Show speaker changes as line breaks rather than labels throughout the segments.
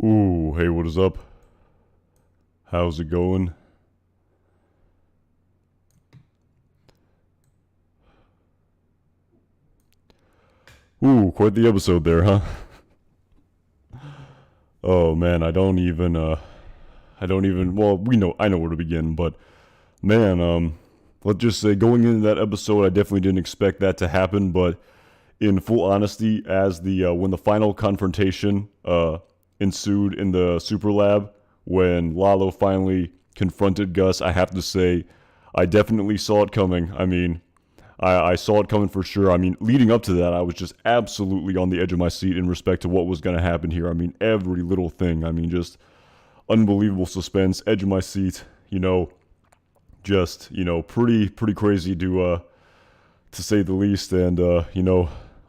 Ooh, hey, what is up? How's it going? Ooh, quite the episode there, huh? Oh man, well, I know where to begin, but man, let's just say going into that episode, I definitely didn't expect that to happen, but in full honesty, as when the final confrontation ensued in the super lab, when Lalo finally confronted Gus, I have to say, I definitely saw it coming. I saw it coming for sure. I mean, leading up to that, I was just absolutely on the edge of my seat in respect to what was going to happen here. I mean, every little thing. I mean, just unbelievable suspense, edge of my seat. Pretty crazy to say the least. And a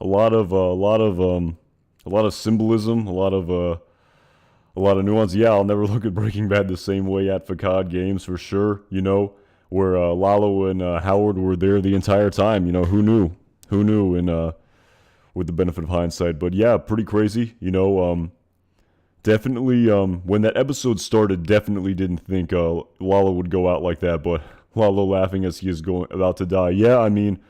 lot of symbolism, a lot of nuance. Yeah, I'll never look at Breaking Bad the same way at Facade Games for sure. Where Lalo and Howard were there the entire time. Who knew? Who knew? And with the benefit of hindsight, but yeah, pretty crazy. Definitely. When that episode started, definitely didn't think Lalo would go out like that. But Lalo laughing as he is about to die. Yeah, I mean,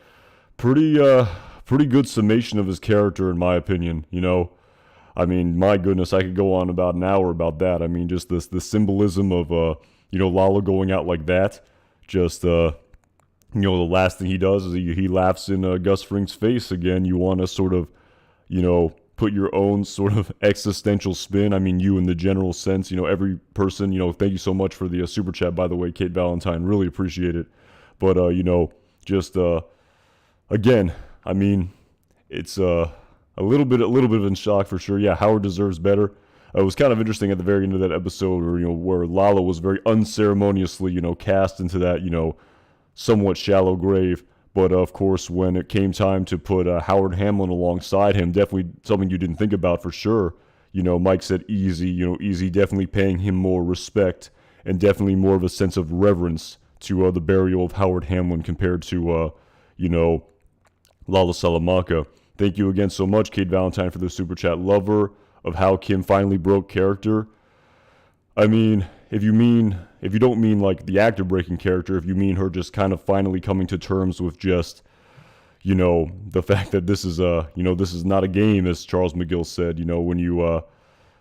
pretty good summation of his character in my opinion. I mean, my goodness, I could go on about an hour about that. I mean, just the symbolism of Lalo going out like that. Just the last thing he does is he laughs in Gus Fring's face again. You want to sort of put your own sort of existential spin. I mean, you in the general sense, every person, thank you so much for the super chat, by the way, Kate Valentine, really appreciate it. But just again, I mean, it's a little bit of in shock for sure. Yeah, Howard deserves better. It was kind of interesting at the very end of that episode where Lalo was very unceremoniously, cast into that, somewhat shallow grave. But of course, when it came time to put Howard Hamlin alongside him, definitely something you didn't think about for sure. Mike said easy, easy, definitely paying him more respect and definitely more of a sense of reverence to the burial of Howard Hamlin compared to, Lalo Salamanca. Thank you again so much, Kate Valentine, for the super chat. Lover of how Kim finally broke character. I mean, if you don't mean like the actor breaking character, if you mean her just kind of finally coming to terms with just, the fact that this is this is not a game, as Charles McGill said.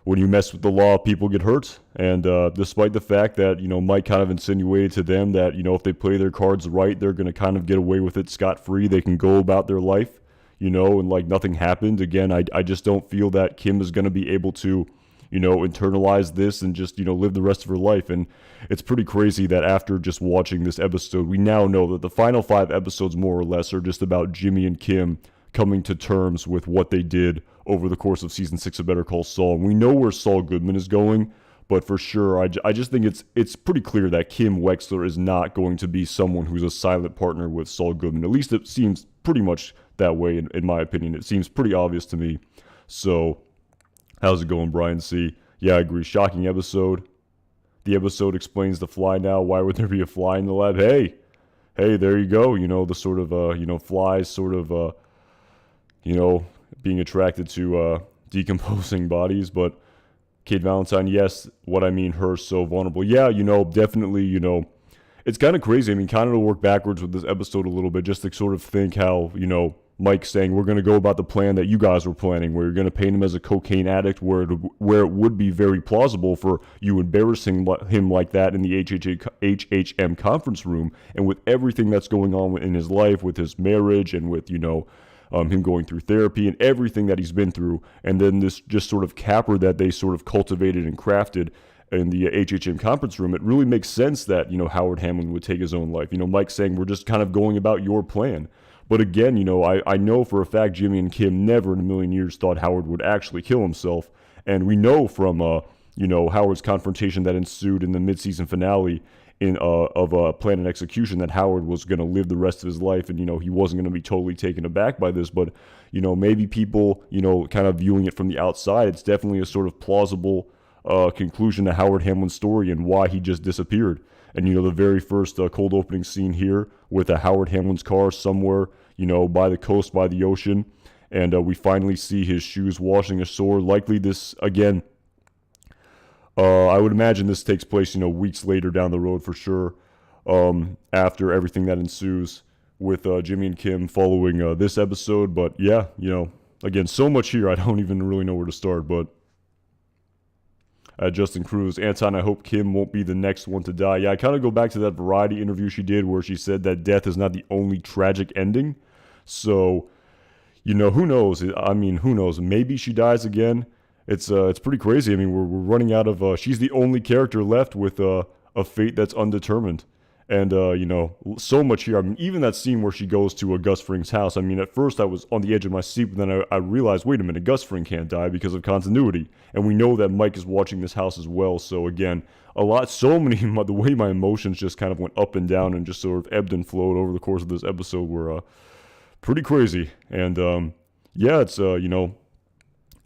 When you mess with the law, people get hurt. And despite the fact that Mike kind of insinuated to them that if they play their cards right, they're gonna kind of get away with it scot free. They can go about their life. And like nothing happened. Again, I just don't feel that Kim is going to be able to, internalize this and just, live the rest of her life. And it's pretty crazy that after just watching this episode, we now know that the final 5 episodes, more or less, are just about Jimmy and Kim coming to terms with what they did over the course of season 6 of Better Call Saul. And we know where Saul Goodman is going, but for sure, I just think it's pretty clear that Kim Wexler is not going to be someone who's a silent partner with Saul Goodman. At least it seems pretty much that way, in my opinion. It seems pretty obvious to me. So, how's it going, Brian C? Yeah, I agree. Shocking episode. The episode explains the fly now. Why would there be a fly in the lab? Hey, there you go. The sort of, flies sort of, being attracted to decomposing bodies. But Kate Valentine, yes, what I mean, her so vulnerable. Yeah, definitely, it's kind of crazy. I mean, kind of to work backwards with this episode a little bit, just to sort of think how, Mike saying we're going to go about the plan that you guys were planning, where you're going to paint him as a cocaine addict, where it would be very plausible for you embarrassing him like that in the HHM conference room, and with everything that's going on in his life, with his marriage, and with, him going through therapy and everything that he's been through, and then this just sort of capper that they sort of cultivated and crafted in the HHM conference room, it really makes sense that, Howard Hamlin would take his own life. Mike saying we're just kind of going about your plan. But again, I know for a fact Jimmy and Kim never in a million years thought Howard would actually kill himself. And we know from, Howard's confrontation that ensued in the mid-season finale of Plan and Execution that Howard was going to live the rest of his life, and, he wasn't going to be totally taken aback by this. But, maybe people, kind of viewing it from the outside, it's definitely a sort of plausible conclusion to Howard Hamlin's story and why he just disappeared. And, the very first cold opening scene here with a Howard Hamlin's car somewhere, by the coast, by the ocean. And we finally see his shoes washing ashore. Likely this, again, I would imagine this takes place, weeks later down the road for sure, after everything that ensues with Jimmy and Kim following this episode. But yeah, again, so much here, I don't even really know where to start. But Justin Cruz, Anton, I hope Kim won't be the next one to die. Yeah, I kind of go back to that Variety interview she did where she said that death is not the only tragic ending. So, who knows? I mean, who knows? Maybe she dies again. It's pretty crazy. I mean, we're running out of. She's the only character left with a fate that's undetermined, and so much here. I mean, even that scene where she goes to Gus Fring's house. I mean, at first I was on the edge of my seat, but then I realized, wait a minute, Gus Fring can't die because of continuity, and we know that Mike is watching this house as well. So again, the way my emotions just kind of went up and down and just sort of ebbed and flowed over the course of this episode were pretty crazy. And yeah, it's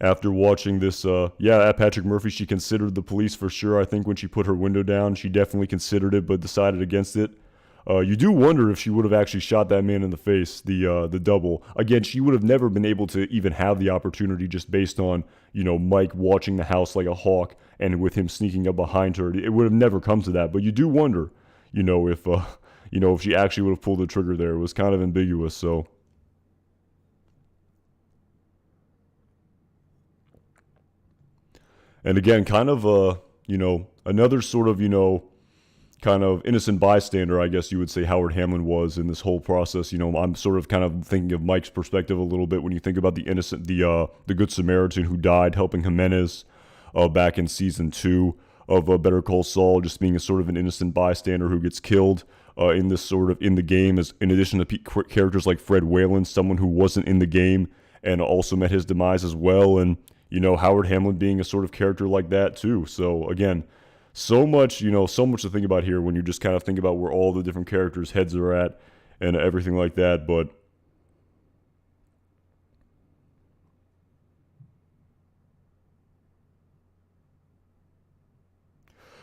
after watching this, at Patrick Murphy, she considered the police for sure. I think when she put her window down, she definitely considered it, but decided against it. You do wonder if she would have actually shot that man in the face, the double. Again, she would have never been able to even have the opportunity just based on, Mike watching the house like a hawk and with him sneaking up behind her. It would have never come to that. But you do wonder, if she actually would have pulled the trigger there. It was kind of ambiguous, so. And again, kind of, another sort of, kind of innocent bystander, I guess you would say Howard Hamlin was in this whole process. I'm sort of kind of thinking of Mike's perspective a little bit when you think about the Good Samaritan who died helping Jimenez back in season 2 of Better Call Saul, just being a sort of an innocent bystander who gets killed in the game, as in addition to characters like Fred Whalen, someone who wasn't in the game and also met his demise as well. And Howard Hamlin being a sort of character like that too. So again, so much to think about here when you just kind of think about where all the different characters' heads are at and everything like that. But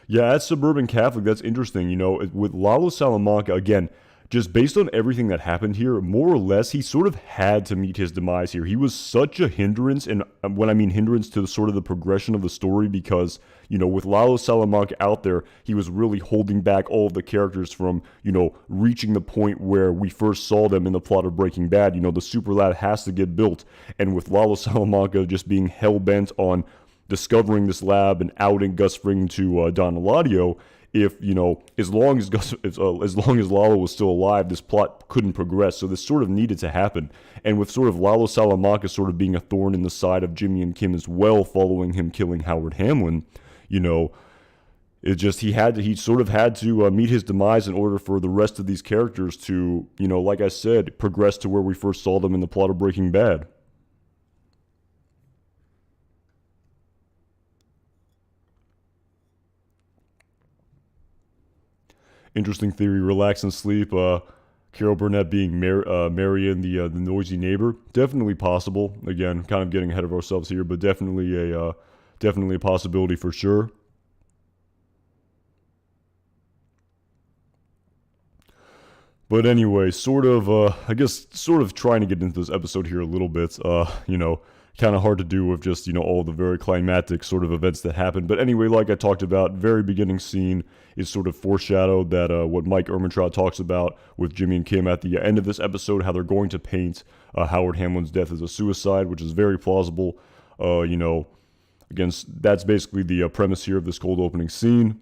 yeah, that's Suburban Catholic. That's interesting. With Lalo Salamanca, again, just based on everything that happened here, more or less, he sort of had to meet his demise here. He was such a hindrance, and when I mean hindrance to sort of the progression of the story, because, with Lalo Salamanca out there, he was really holding back all of the characters from, reaching the point where we first saw them in the plot of Breaking Bad. The super lab has to get built, and with Lalo Salamanca just being hell-bent on discovering this lab and outing Gus Fring to Don Eladio, if as long as Lalo was still alive, this plot couldn't progress. So this sort of needed to happen. And with sort of Lalo Salamanca sort of being a thorn in the side of Jimmy and Kim as well, following him killing Howard Hamlin, he sort of had to meet his demise in order for the rest of these characters to, like I said, progress to where we first saw them in the plot of Breaking Bad. Interesting theory, relax and sleep. Carol Burnett being Marion, the noisy neighbor, definitely possible. Again, kind of getting ahead of ourselves here, but definitely a possibility for sure. But anyway, sort of trying to get into this episode here a little bit. Kind of hard to do with just, all the very climactic sort of events that happen. But anyway, like I talked about, very beginning scene is sort of foreshadowed that what Mike Ehrmantraut talks about with Jimmy and Kim at the end of this episode, how they're going to paint Howard Hamlin's death as a suicide, which is very plausible. Again, that's basically the premise here of this cold opening scene.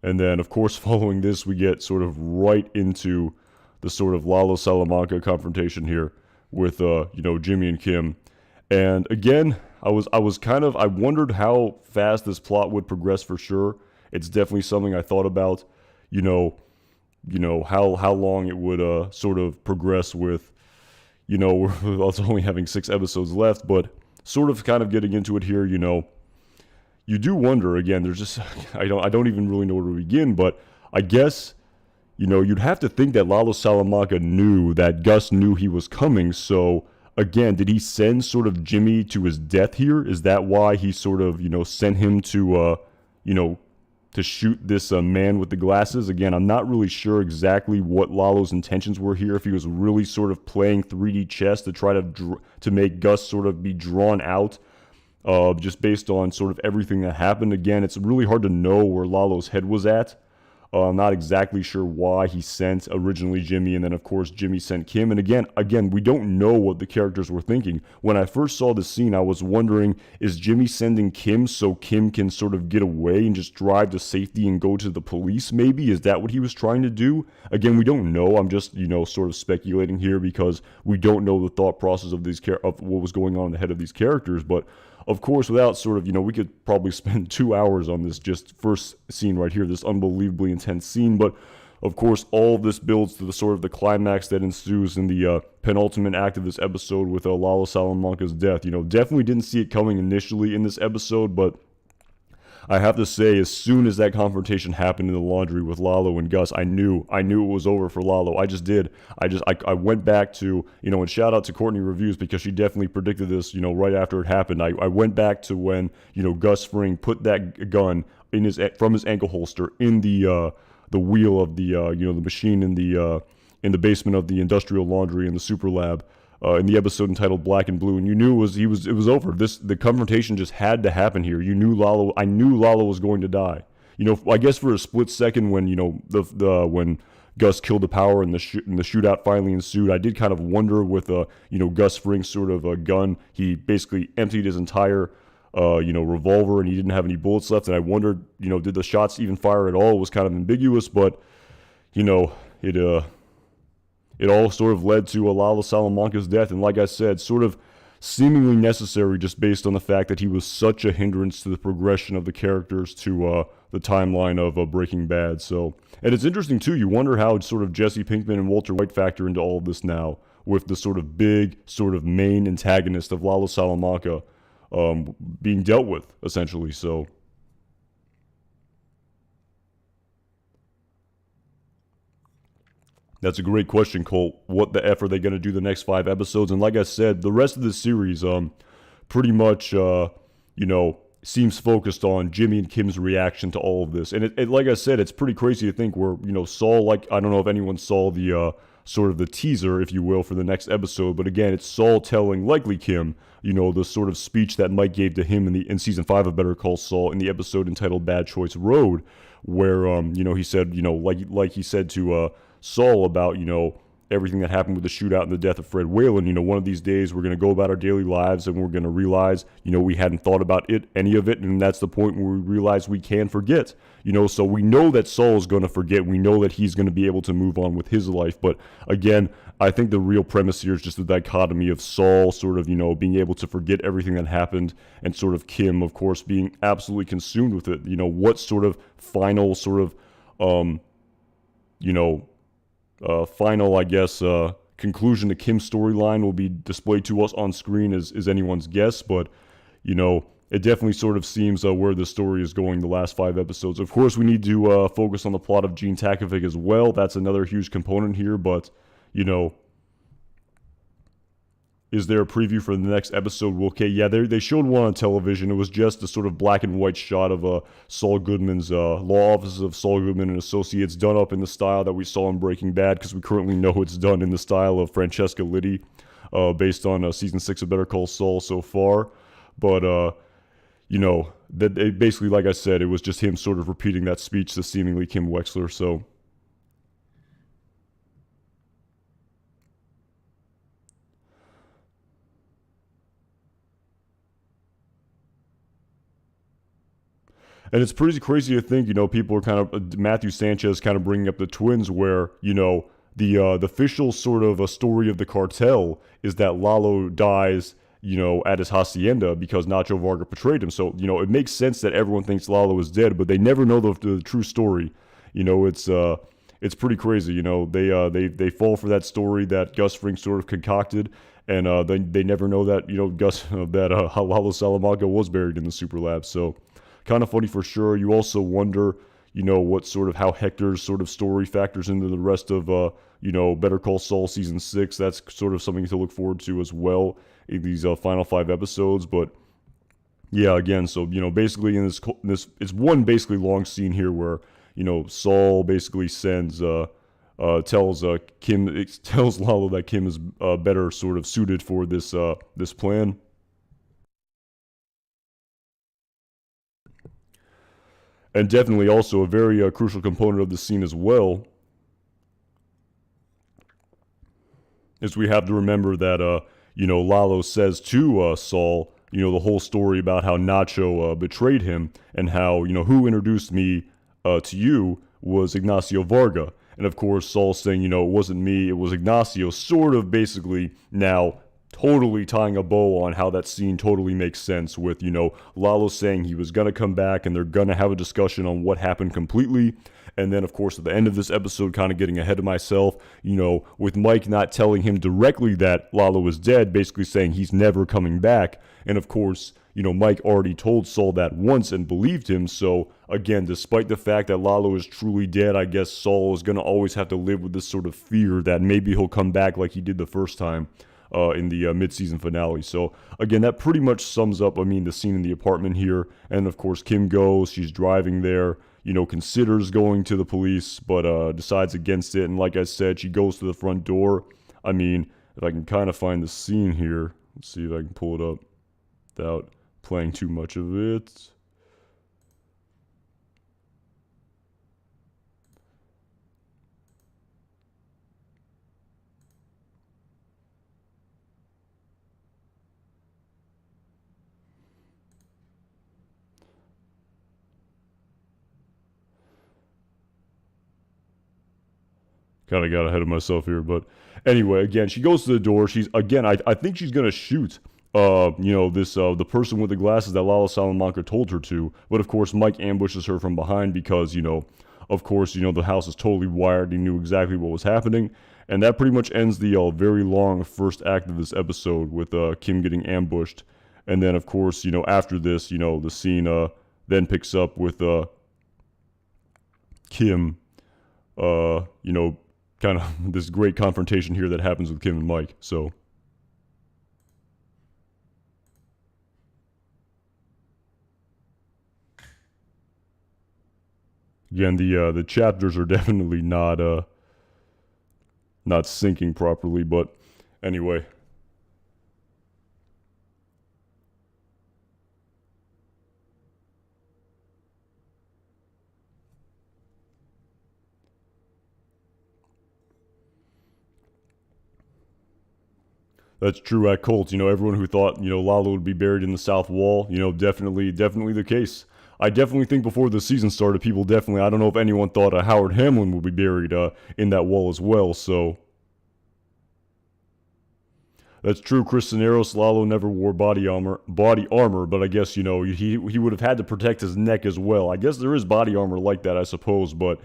And then, of course, following this, we get sort of right into the sort of Lalo Salamanca confrontation here with Jimmy and Kim. And again, I wondered how fast this plot would progress for sure. It's definitely something I thought about, how long it would sort of progress with, we're also only having 6 episodes left, but sort of kind of getting into it here, you do wonder, again, there's just, I don't even really know where to begin, but I guess, you'd have to think that Lalo Salamanca knew that Gus knew he was coming. So again, did he send sort of Jimmy to his death here? Is that why he sort of, sent him to, to shoot this man with the glasses? Again, I'm not really sure exactly what Lalo's intentions were here. If he was really sort of playing 3D chess to try to make Gus sort of be drawn out just based on sort of everything that happened. Again, it's really hard to know where Lalo's head was at. I'm not exactly sure why he sent originally Jimmy, and then of course Jimmy sent Kim. And again, we don't know what the characters were thinking. When I first saw the scene, I was wondering, is Jimmy sending Kim so Kim can sort of get away and just drive to safety and go to the police? Maybe is that what he was trying to do? Again, we don't know. I'm just sort of speculating here because we don't know the thought process of of what was going on in the head of these characters, but. Of course, without sort of, we could probably spend 2 hours on this just first scene right here, this unbelievably intense scene. But of course, all of this builds to the sort of the climax that ensues in the penultimate act of this episode with Lalo Salamanca's death. Definitely didn't see it coming initially in this episode, but I have to say, as soon as that confrontation happened in the laundry with Lalo and Gus, I knew it was over for Lalo. I just did. I went back to, and shout out to Courtney Reviews because she definitely predicted this, right after it happened. I went back to when, Gus Fring put that gun from his ankle holster in the wheel of the machine in the basement of the industrial laundry in the super lab. In the episode entitled Black and Blue, and you knew it was over. The confrontation just had to happen here. I knew Lalo was going to die. I guess for a split second when when Gus killed the power and the shootout finally ensued, I did kind of wonder with Gus Fring's sort of a gun. He basically emptied his entire revolver and he didn't have any bullets left, and I wondered did the shots even fire at all? It was kind of ambiguous, but it all sort of led to Lalo Salamanca's death, and like I said, sort of seemingly necessary just based on the fact that he was such a hindrance to the progression of the characters to the timeline of Breaking Bad. So, and it's interesting too, you wonder how sort of Jesse Pinkman and Walter White factor into all of this now, with the sort of big, sort of main antagonist of Lalo Salamanca being dealt with, essentially, so... That's a great question, Colt. What the F are they going to do the next 5 episodes? And like I said, the rest of the series pretty much, seems focused on Jimmy and Kim's reaction to all of this. And it like I said, it's pretty crazy to think where, Saul, I don't know if anyone saw the sort of the teaser, if you will, for the next episode. But again, it's Saul telling likely Kim, the sort of speech that Mike gave to him in season 5 of Better Call Saul in the episode entitled Bad Choice Road, where, he said, like he said to... Saul about, everything that happened with the shootout and the death of Fred Whalen. One of these days we're going to go about our daily lives and we're going to realize, we hadn't thought about any of it. And that's the point where we realize we can forget, so we know that Saul is going to forget. We know that he's going to be able to move on with his life. But again, I think the real premise here is just the dichotomy of Saul sort of, being able to forget everything that happened and sort of Kim, of course, being absolutely consumed with it. What sort of final sort of, final, I guess, conclusion to Kim's storyline will be displayed to us on screen is anyone's guess, but, it definitely sort of seems where the story is going the last 5 episodes. Of course, we need to focus on the plot of Gene Takovic as well. That's another huge component here, but, is there a preview for the next episode? Well, okay, yeah, they showed one on television. It was just a sort of black and white shot of Saul Goodman's law offices of Saul Goodman and Associates, done up in the style that we saw in Breaking Bad, because we currently know it's done in the style of Francesca Liddy, based on season 6 of Better Call Saul so far. But that basically, like I said, it was just him sort of repeating that speech to seemingly Kim Wexler. So. And it's pretty crazy to think, people are kind of, Matthew Sanchez kind of bringing up the twins where, the official sort of a story of the cartel is that Lalo dies, at his hacienda because Nacho Varga betrayed him. So, it makes sense that everyone thinks Lalo is dead, but they never know the true story. It's pretty crazy, they fall for that story that Gus Fring sort of concocted, and they never know that, that Lalo Salamanca was buried in the super lab. So, kind of funny for sure. You also wonder, what sort of how Hector's sort of story factors into the rest of, Better Call Saul season 6. That's sort of something to look forward to as well in these final 5 episodes. But yeah, again, so basically in this it's one basically long scene here where Saul basically sends tells Kim tells Lalo that Kim is better sort of suited for this plan. And definitely also a very crucial component of the scene as well is we have to remember that, Lalo says to Saul, the whole story about how Nacho betrayed him and how, who introduced me to you was Ignacio Varga. And of course, Saul saying, it wasn't me, it was Ignacio, sort of basically now totally tying a bow on how that scene totally makes sense with, Lalo saying he was going to come back and they're going to have a discussion on what happened completely. And then, of course, at the end of this episode, kind of getting ahead of myself, with Mike not telling him directly that Lalo was dead, basically saying he's never coming back. And of course, Mike already told Saul that once and believed him. So again, despite the fact that Lalo is truly dead, I guess Saul is going to always have to live with this sort of fear that maybe he'll come back like he did the first time in the mid-season finale. So again, that pretty much sums up, the scene in the apartment here. And of course, Kim goes, she's driving there, considers going to the police, but decides against it. And like I said, she goes to the front door. If I can kind of find the scene here, let's see if I can pull it up without playing too much of it. Kind of got ahead of myself here, but anyway, again, she goes to the door. She's again, I think she's gonna shoot, the person with the glasses that Lalo Salamanca told her to. But of course, Mike ambushes her from behind because of course, the house is totally wired. He knew exactly what was happening, and that pretty much ends the very long first act of this episode with Kim getting ambushed, and then of course, after this, the scene then picks up with Kim, kind of this great confrontation here that happens with Kim and Mike. So again, the chapters are definitely not syncing properly, but anyway. That's true at Colts. Everyone who thought, Lalo would be buried in the south wall, definitely the case. I definitely think before the season started, people definitely, I don't know if anyone thought Howard Hamlin would be buried in that wall as well, so. That's true, Chris Cisneros. Lalo never wore body armor, but I guess, he would have had to protect his neck as well. I guess there is body armor like that, I suppose, but,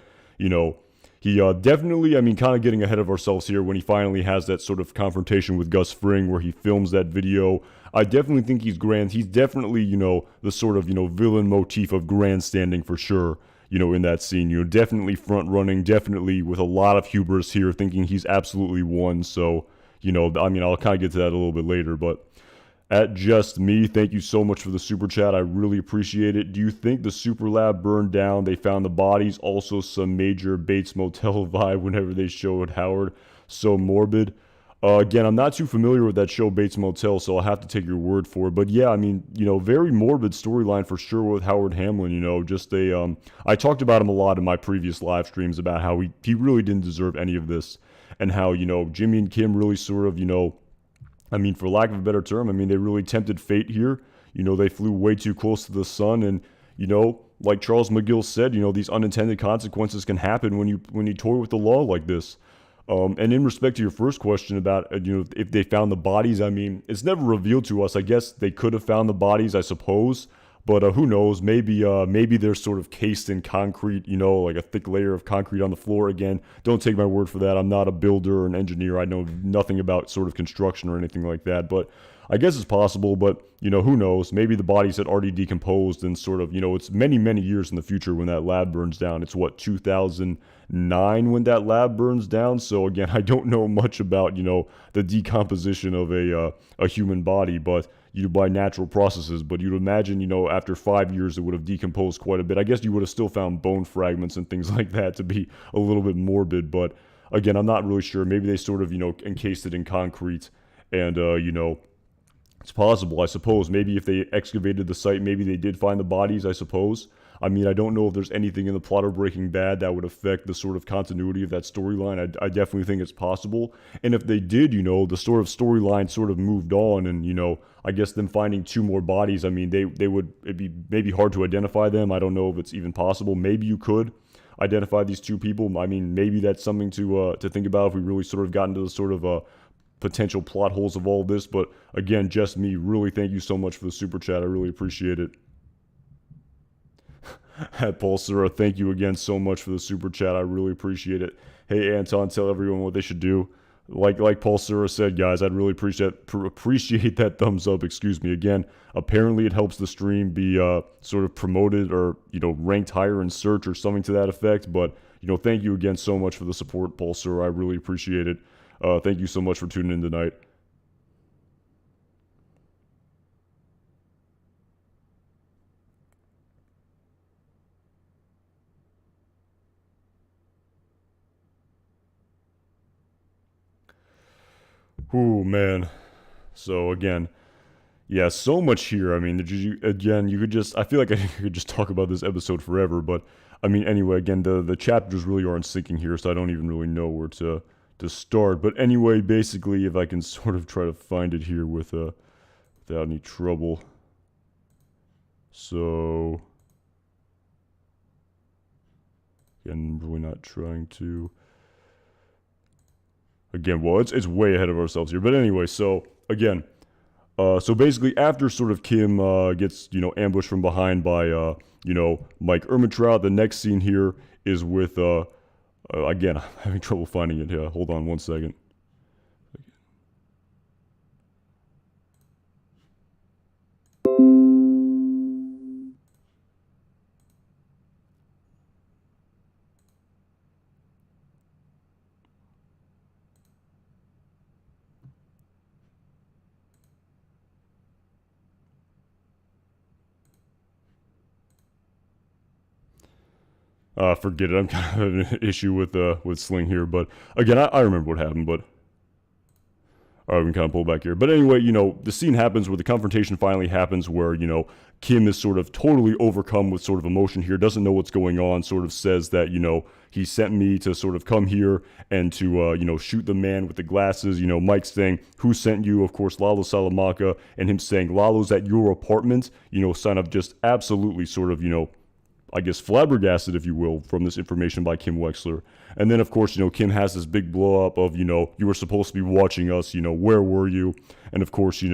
he definitely, kind of getting ahead of ourselves here when he finally has that sort of confrontation with Gus Fring where he films that video. I definitely think he's grand. He's definitely, the sort of, villain motif of grandstanding for sure, in that scene. Definitely front running, definitely with a lot of hubris here, thinking he's absolutely won. So, I'll kind of get to that a little bit later, but at Just Me, thank you so much for the super chat. I really appreciate it. Do you think the super lab burned down? They found the bodies. Also, some major Bates Motel vibe whenever they showed Howard. So morbid. Again, I'm not too familiar with that show Bates Motel, so I'll have to take your word for it. But yeah, very morbid storyline for sure with Howard Hamlin. Just I talked about him a lot in my previous live streams about how he really didn't deserve any of this, and how Jimmy and Kim really sort of for lack of a better term, they really tempted fate here. They flew way too close to the sun, and like Charles McGill said, these unintended consequences can happen when you toy with the law like this. And in respect to your first question about if they found the bodies, it's never revealed to us. I guess they could have found the bodies, I suppose, but who knows? Maybe they're sort of cased in concrete, like a thick layer of concrete on the floor. Again, don't take my word for that. I'm not a builder or an engineer. I know nothing about sort of construction or anything like that, but I guess it's possible. But who knows? Maybe the bodies had already decomposed and sort of, it's many, many years in the future when that lab burns down. It's 2009 when that lab burns down. So again, I don't know much about, the decomposition of a human body, but by natural processes. But you'd imagine, after 5 years, it would have decomposed quite a bit. I guess you would have still found bone fragments and things like that to be a little bit morbid. But again, I'm not really sure. Maybe they sort of, encased it in concrete and, it's possible, I suppose. Maybe if they excavated the site, maybe they did find the bodies, I suppose. I mean, I don't know if there's anything in the plot of Breaking Bad that would affect the sort of continuity of that storyline. I definitely think it's possible. And if they did, the sort of storyline sort of moved on, and I guess them finding two more bodies. I mean, it'd be maybe hard to identify them. I don't know if it's even possible. Maybe you could identify these two people. I mean, maybe that's something to think about if we really sort of got into the sort of potential plot holes of all this. But again, just me, really thank you so much for the super chat. I really appreciate it. At Paul Sura, thank you again so much for the super chat. I really appreciate it. Hey Anton, tell everyone what they should do. Like Paul Sura said, guys, I'd really appreciate that thumbs up. Excuse me. Again, apparently it helps the stream be sort of promoted or ranked higher in search or something to that effect. But thank you again so much for the support, Paul Sura. I really appreciate it. Thank you so much for tuning in tonight. Ooh, man. So again, yeah, so much here. I mean, you could just, I feel like I could just talk about this episode forever, but I mean, anyway, again, the chapters really aren't syncing here, so I don't even really know where to start. But anyway, basically, if I can sort of try to find it here without any trouble. So, again, really not trying to. Again, well, it's way ahead of ourselves here. But anyway, so again, so basically after sort of Kim gets, ambushed from behind by, Mike Ehrmantraut, the next scene here is with, again, I'm having trouble finding it here. Hold on one second. Forget it. I'm kind of having an issue with Sling here, but again, I remember what happened. But all right, we can kind of pull back here. But anyway, the scene happens where the confrontation finally happens, where Kim is sort of totally overcome with sort of emotion here, doesn't know what's going on, sort of says that he sent me to sort of come here and to shoot the man with the glasses. Mike saying, "Who sent you?" Of course, Lalo Salamanca, and him saying, "Lalo's at your apartment." Sign of just absolutely sort of I guess flabbergasted, if you will, from this information by Kim Wexler. And then, of course, Kim has this big blow up of, you were supposed to be watching us, where were you? And of course,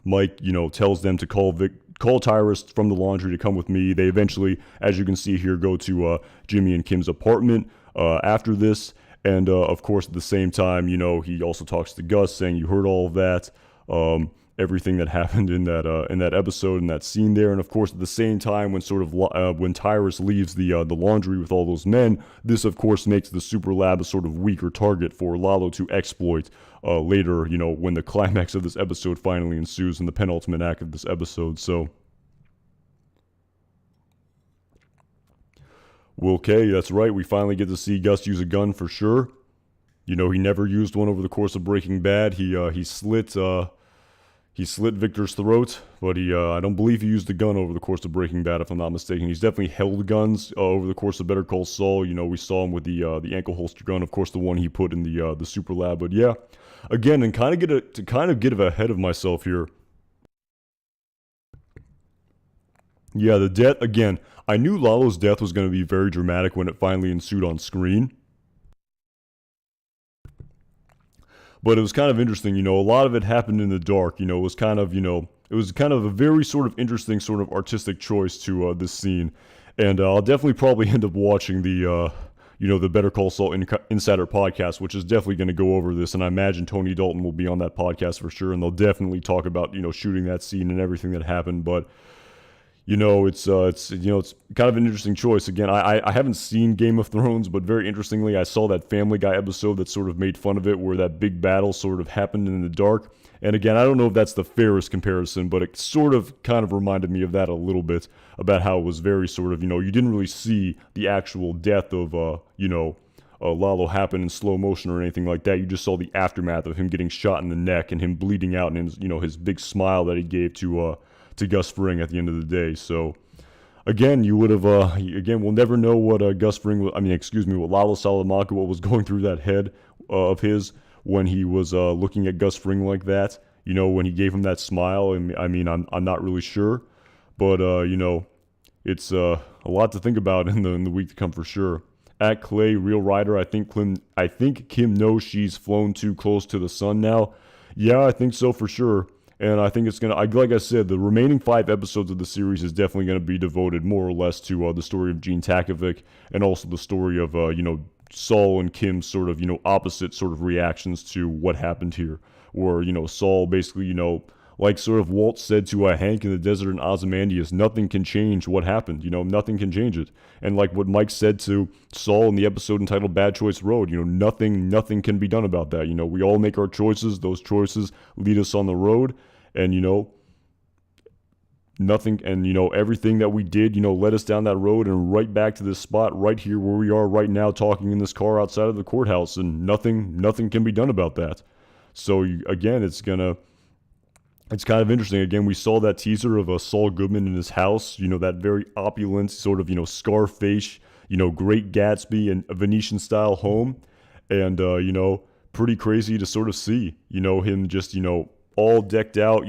Mike, tells them to call Tyrus from the laundry to come with me. They eventually, as you can see here, go to Jimmy and Kim's apartment after this. And of course, at the same time, he also talks to Gus, saying, "You heard all of that." Everything that happened in that episode, in that scene there. And of course, at the same time, when sort of when Tyrus leaves the laundry with all those men, this of course makes the super lab a sort of weaker target for Lalo to exploit later. When the climax of this episode finally ensues in the penultimate act of this episode. So, well, okay, that's right. We finally get to see Gus use a gun for sure. He never used one over the course of Breaking Bad. He slit Victor's throat, but I don't believe he used the gun over the course of Breaking Bad, if I'm not mistaken. He's definitely held guns over the course of Better Call Saul. We saw him with the ankle holster gun, of course, the one he put in the super lab. But yeah, again, and kind of get ahead of myself here. Yeah, the death again. I knew Lalo's death was going to be very dramatic when it finally ensued on screen. But it was kind of interesting, a lot of it happened in the dark, it was kind of, it was kind of a very sort of interesting sort of artistic choice to this scene. And I'll definitely probably end up watching the Better Call Saul Insider podcast, which is definitely going to go over this. And I imagine Tony Dalton will be on that podcast for sure. And they'll definitely talk about, shooting that scene and everything that happened. But it's kind of an interesting choice. Again, I haven't seen Game of Thrones, but very interestingly, I saw that Family Guy episode that sort of made fun of it, where that big battle sort of happened in the dark. And again, I don't know if that's the fairest comparison, but it sort of kind of reminded me of that a little bit, about how it was very sort of, you didn't really see the actual death of, Lalo happen in slow motion or anything like that. You just saw the aftermath of him getting shot in the neck and him bleeding out, and his, his big smile that he gave to Gus Fring at the end of the day. So, again, you would have, again, we'll never know what Gus Fring, what Lalo Salamanca, what was going through that head of his when he was looking at Gus Fring like that. When he gave him that smile. And I'm not really sure, but it's a lot to think about in the week to come for sure. At Clay Real Rider, I think Kim knows she's flown too close to the sun now. Yeah, I think so for sure. And I think it's like I said, the remaining 5 episodes of the series is definitely gonna be devoted more or less to the story of Gene Takovic and also the story of Saul and Kim's sort of opposite sort of reactions to what happened here. Where Saul basically like sort of Walt said to Hank in the desert in Ozymandias, nothing can change what happened. Nothing can change it. And like what Mike said to Saul in the episode entitled Bad Choice Road, nothing can be done about that. We all make our choices. Those choices lead us on the road. And, nothing, and, everything that we did, led us down that road and right back to this spot right here where we are right now talking in this car outside of the courthouse. And nothing can be done about that. So, again, it's kind of interesting. Again, we saw that teaser of Saul Goodman in his house, that very opulent sort of, Scarface, Great Gatsby and Venetian style home. And, pretty crazy to sort of see, him just, all decked out,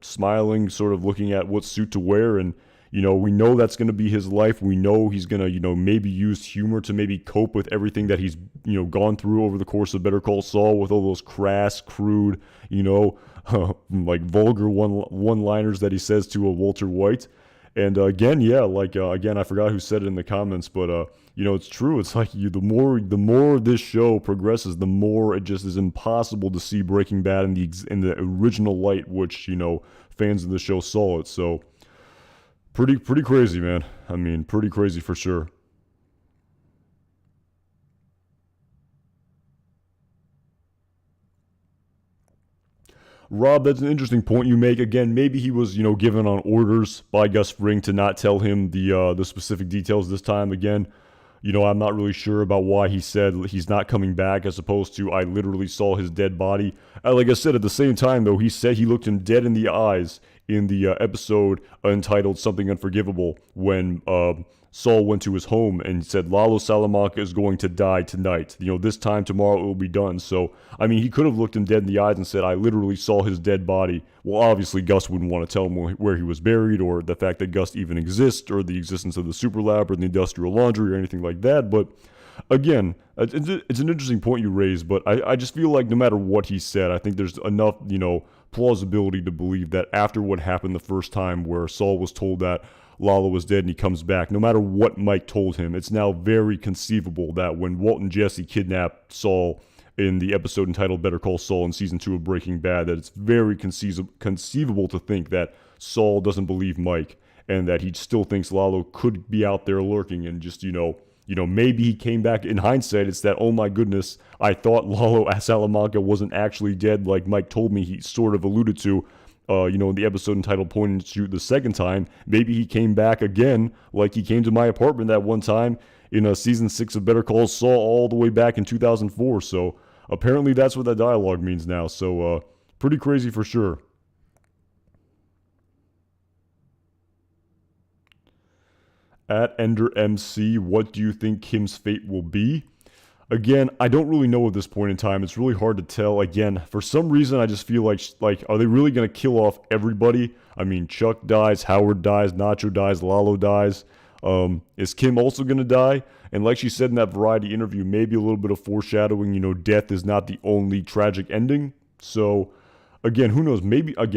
smiling, sort of looking at what suit to wear. And, we know that's going to be his life. We know he's going to, maybe use humor to maybe cope with everything that he's, gone through over the course of Better Call Saul with all those crass, crude, like vulgar one-liners that he says to a Walter White. And again, yeah, again, I forgot who said it in the comments, but it's true. It's like the more this show progresses, the more it just is impossible to see Breaking Bad in the original light, which fans of the show saw it. So pretty crazy, man. Pretty crazy for sure. Rob, that's an interesting point you make. Again, maybe he was, given on orders by Gus Fring to not tell him the specific details this time. Again, I'm not really sure about why he said he's not coming back as opposed to I literally saw his dead body. Like I said, at the same time, though, he said he looked him dead in the eyes in the episode entitled Something Unforgivable when Saul went to his home and said, Lalo Salamanca is going to die tonight. This time tomorrow it will be done. So, he could have looked him dead in the eyes and said, I literally saw his dead body. Well, obviously, Gus wouldn't want to tell him where he was buried or the fact that Gus even exists or the existence of the super lab or the industrial laundry or anything like that. But again, it's an interesting point you raised, but I just feel like no matter what he said, I think there's enough, plausibility to believe that after what happened the first time where Saul was told that Lalo was dead and he comes back, no matter what Mike told him, it's now very conceivable that when Walt and Jesse kidnapped Saul in the episode entitled Better Call Saul in season 2 of Breaking Bad, that it's very conceivable to think that Saul doesn't believe Mike and that he still thinks Lalo could be out there lurking and just, maybe he came back. In hindsight, it's that, oh my goodness, I thought Lalo Salamanca wasn't actually dead like Mike told me he sort of alluded to, in the episode entitled Point and Shoot the second time. Maybe he came back again like he came to my apartment that one time in season 6 of Better Call Saul all the way back in 2004. So apparently that's what that dialogue means now. So pretty crazy for sure. At Ender MC, what do you think Kim's fate will be? Again, I don't really know at this point in time. It's really hard to tell. Again, for some reason, I just feel like are they really going to kill off everybody? Chuck dies, Howard dies, Nacho dies, Lalo dies. Is Kim also going to die? And like she said in that Variety interview, maybe a little bit of foreshadowing, death is not the only tragic ending. So, again, who knows? Maybe I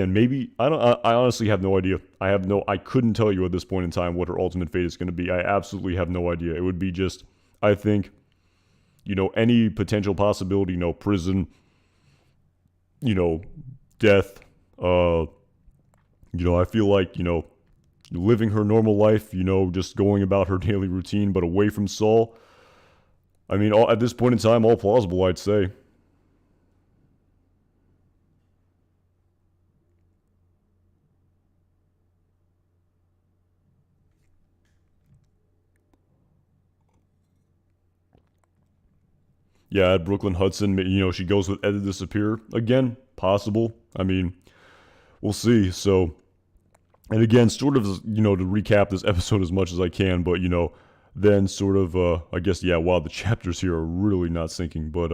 honestly have no idea. I couldn't tell you at this point in time what her ultimate fate is going to be. I absolutely have no idea. It would be just, I think, any potential possibility, prison, death. I feel like, living her normal life, just going about her daily routine, but away from Saul. At this point in time, all plausible, I'd say. Yeah, at Brooklyn Hudson, she goes with Ed to disappear. Again, possible. We'll see. So, And again, sort of, to recap this episode as much as I can, but, then sort of, I guess, yeah, wow, the chapters here are really not syncing, but,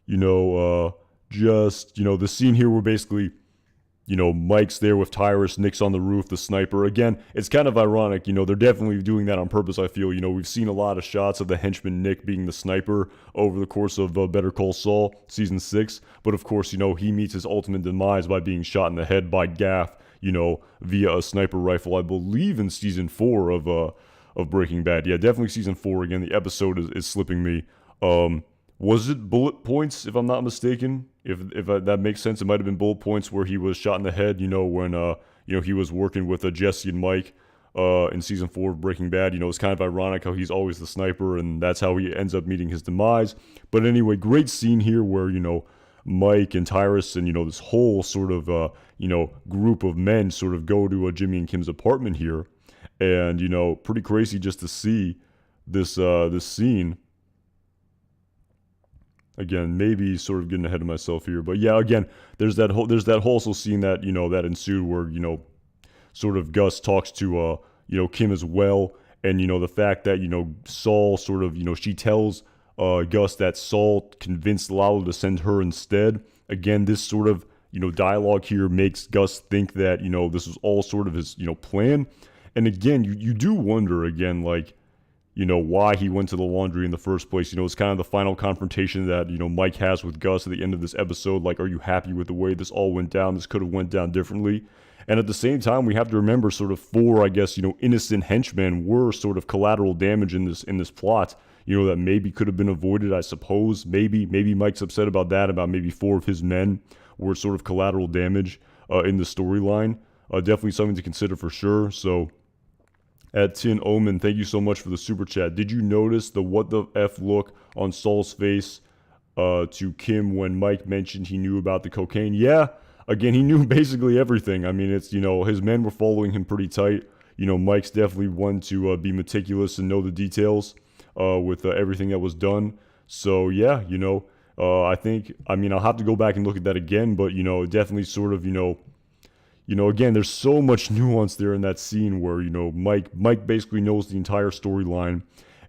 you know, just, the scene here where basically, Mike's there with Tyrus, Nick's on the roof, the sniper. Again, it's kind of ironic, they're definitely doing that on purpose, I feel. We've seen a lot of shots of the henchman Nick being the sniper over the course of Better Call Saul, Season 6. But of course, he meets his ultimate demise by being shot in the head by Gaff, via a sniper rifle, I believe in Season 4 of Breaking Bad. Yeah, definitely Season 4. Again, the episode is slipping me. Was it bullet points, if I'm not mistaken? If that makes sense, it might have been bullet points where he was shot in the head, when, he was working with Jesse and Mike in Season 4 of Breaking Bad. It's kind of ironic how he's always the sniper, and that's how he ends up meeting his demise. But anyway, great scene here where, Mike and Tyrus and, this whole sort of, group of men sort of go to Jimmy and Kim's apartment here. And, pretty crazy just to see this scene. Again, maybe sort of getting ahead of myself here, but yeah, again, there's that whole also scene that that ensued where sort of Gus talks to Kim as well, and the fact that Saul sort of she tells Gus that Saul convinced Lalo to send her instead. Again, this sort of dialogue here makes Gus think that this was all sort of his plan, and again, you do wonder again like. Why he went to the laundry in the first place. It's kind of the final confrontation that, Mike has with Gus at the end of this episode. Like, are you happy with the way this all went down? This could have went down differently. And at the same time, we have to remember sort of 4, I guess, innocent henchmen were sort of collateral damage in this plot, that maybe could have been avoided, I suppose. Maybe Mike's upset about that, about maybe 4 of his men were sort of collateral damage in the storyline. Definitely something to consider for sure. So, at Tin Omen, thank you so much for the super chat. Did you notice the what the F look on Saul's face to Kim when Mike mentioned he knew about the cocaine? Yeah, again, he knew basically everything. I mean, it's, his men were following him pretty tight. Mike's definitely one to be meticulous and know the details with everything that was done. So, yeah, I think, I'll have to go back and look at that again, but, definitely sort of, again, there's so much nuance there in that scene where, Mike basically knows the entire storyline.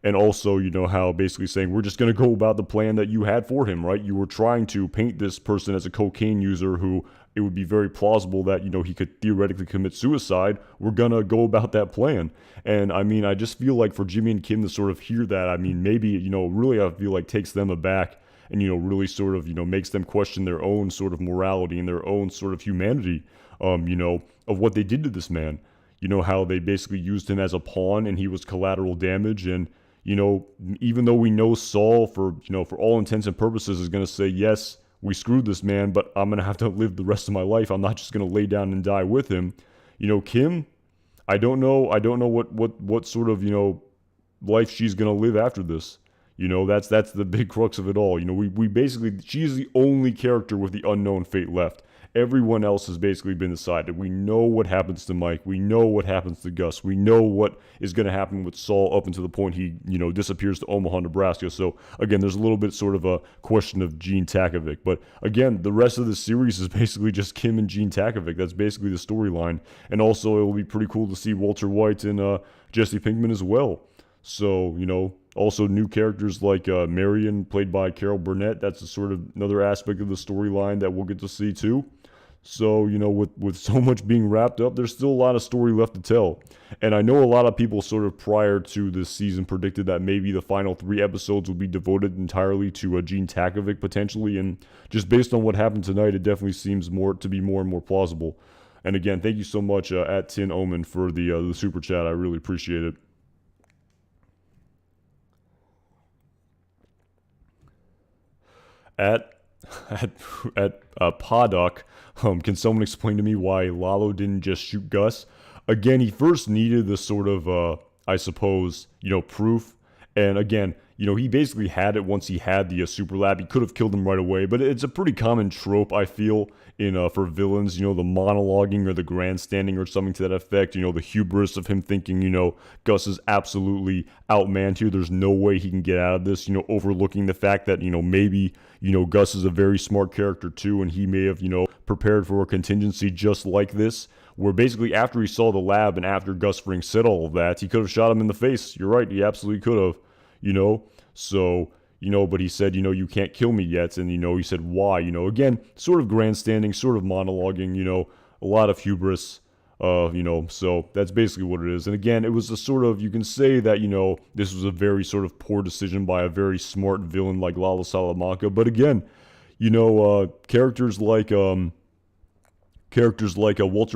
And also, how basically saying, we're just going to go about the plan that you had for him, right? You were trying to paint this person as a cocaine user who it would be very plausible that, he could theoretically commit suicide. We're going to go about that plan. And, I just feel like for Jimmy and Kim to sort of hear that, maybe, really I feel like takes them aback and, really sort of, makes them question their own sort of morality and their own sort of humanity. Of what they did to this man, how they basically used him as a pawn and he was collateral damage. And, even though we know Saul for all intents and purposes is going to say, yes, we screwed this man, but I'm going to have to live the rest of my life. I'm not just going to lay down and die with him. Kim, I don't know what sort of, life she's going to live after this. That's the big crux of it all. We basically, she's the only character with the unknown fate left. Everyone else has basically been decided. We know what happens to Mike. We know what happens to Gus. We know what is going to happen with Saul up until the point he, disappears to Omaha, Nebraska. So, again, there's a little bit sort of a question of Gene Takovic. But, again, the rest of the series is basically just Kim and Gene Takovic. That's basically the storyline. And also, it will be pretty cool to see Walter White and Jesse Pinkman as well. So, also new characters like Marion, played by Carol Burnett. That's a sort of another aspect of the storyline that we'll get to see too. So, with so much being wrapped up, there's still a lot of story left to tell. And I know a lot of people sort of prior to this season predicted that maybe the final 3 episodes would be devoted entirely to Gene Takovic potentially. And just based on what happened tonight, it definitely seems to be more and more plausible. And again, thank you so much at Tin Omen for the super chat. I really appreciate it. At Poddock, can someone explain to me why Lalo didn't just shoot Gus? Again, he first needed the sort of, I suppose, proof. And again, he basically had it once he had the super lab. He could have killed him right away, but it's a pretty common trope, I feel, in for villains, the monologuing or the grandstanding or something to that effect, the hubris of him thinking, Gus is absolutely outmanned here. There's no way he can get out of this, overlooking the fact that, maybe, Gus is a very smart character too, and he may have, prepared for a contingency just like this, where basically after he saw the lab and after Gus Fring said all of that, he could have shot him in the face. You're right, he absolutely could have, you know. So, you know, but he said, you know, you can't kill me yet. And, you know, he said, why? You know, again, sort of grandstanding, sort of monologuing, you know, a lot of hubris. You know, so that's basically what it is. And again, it was a sort of, you can say that, you know, this was a very sort of poor decision by a very smart villain like Lalo Salamanca. But again, you know, characters like Walter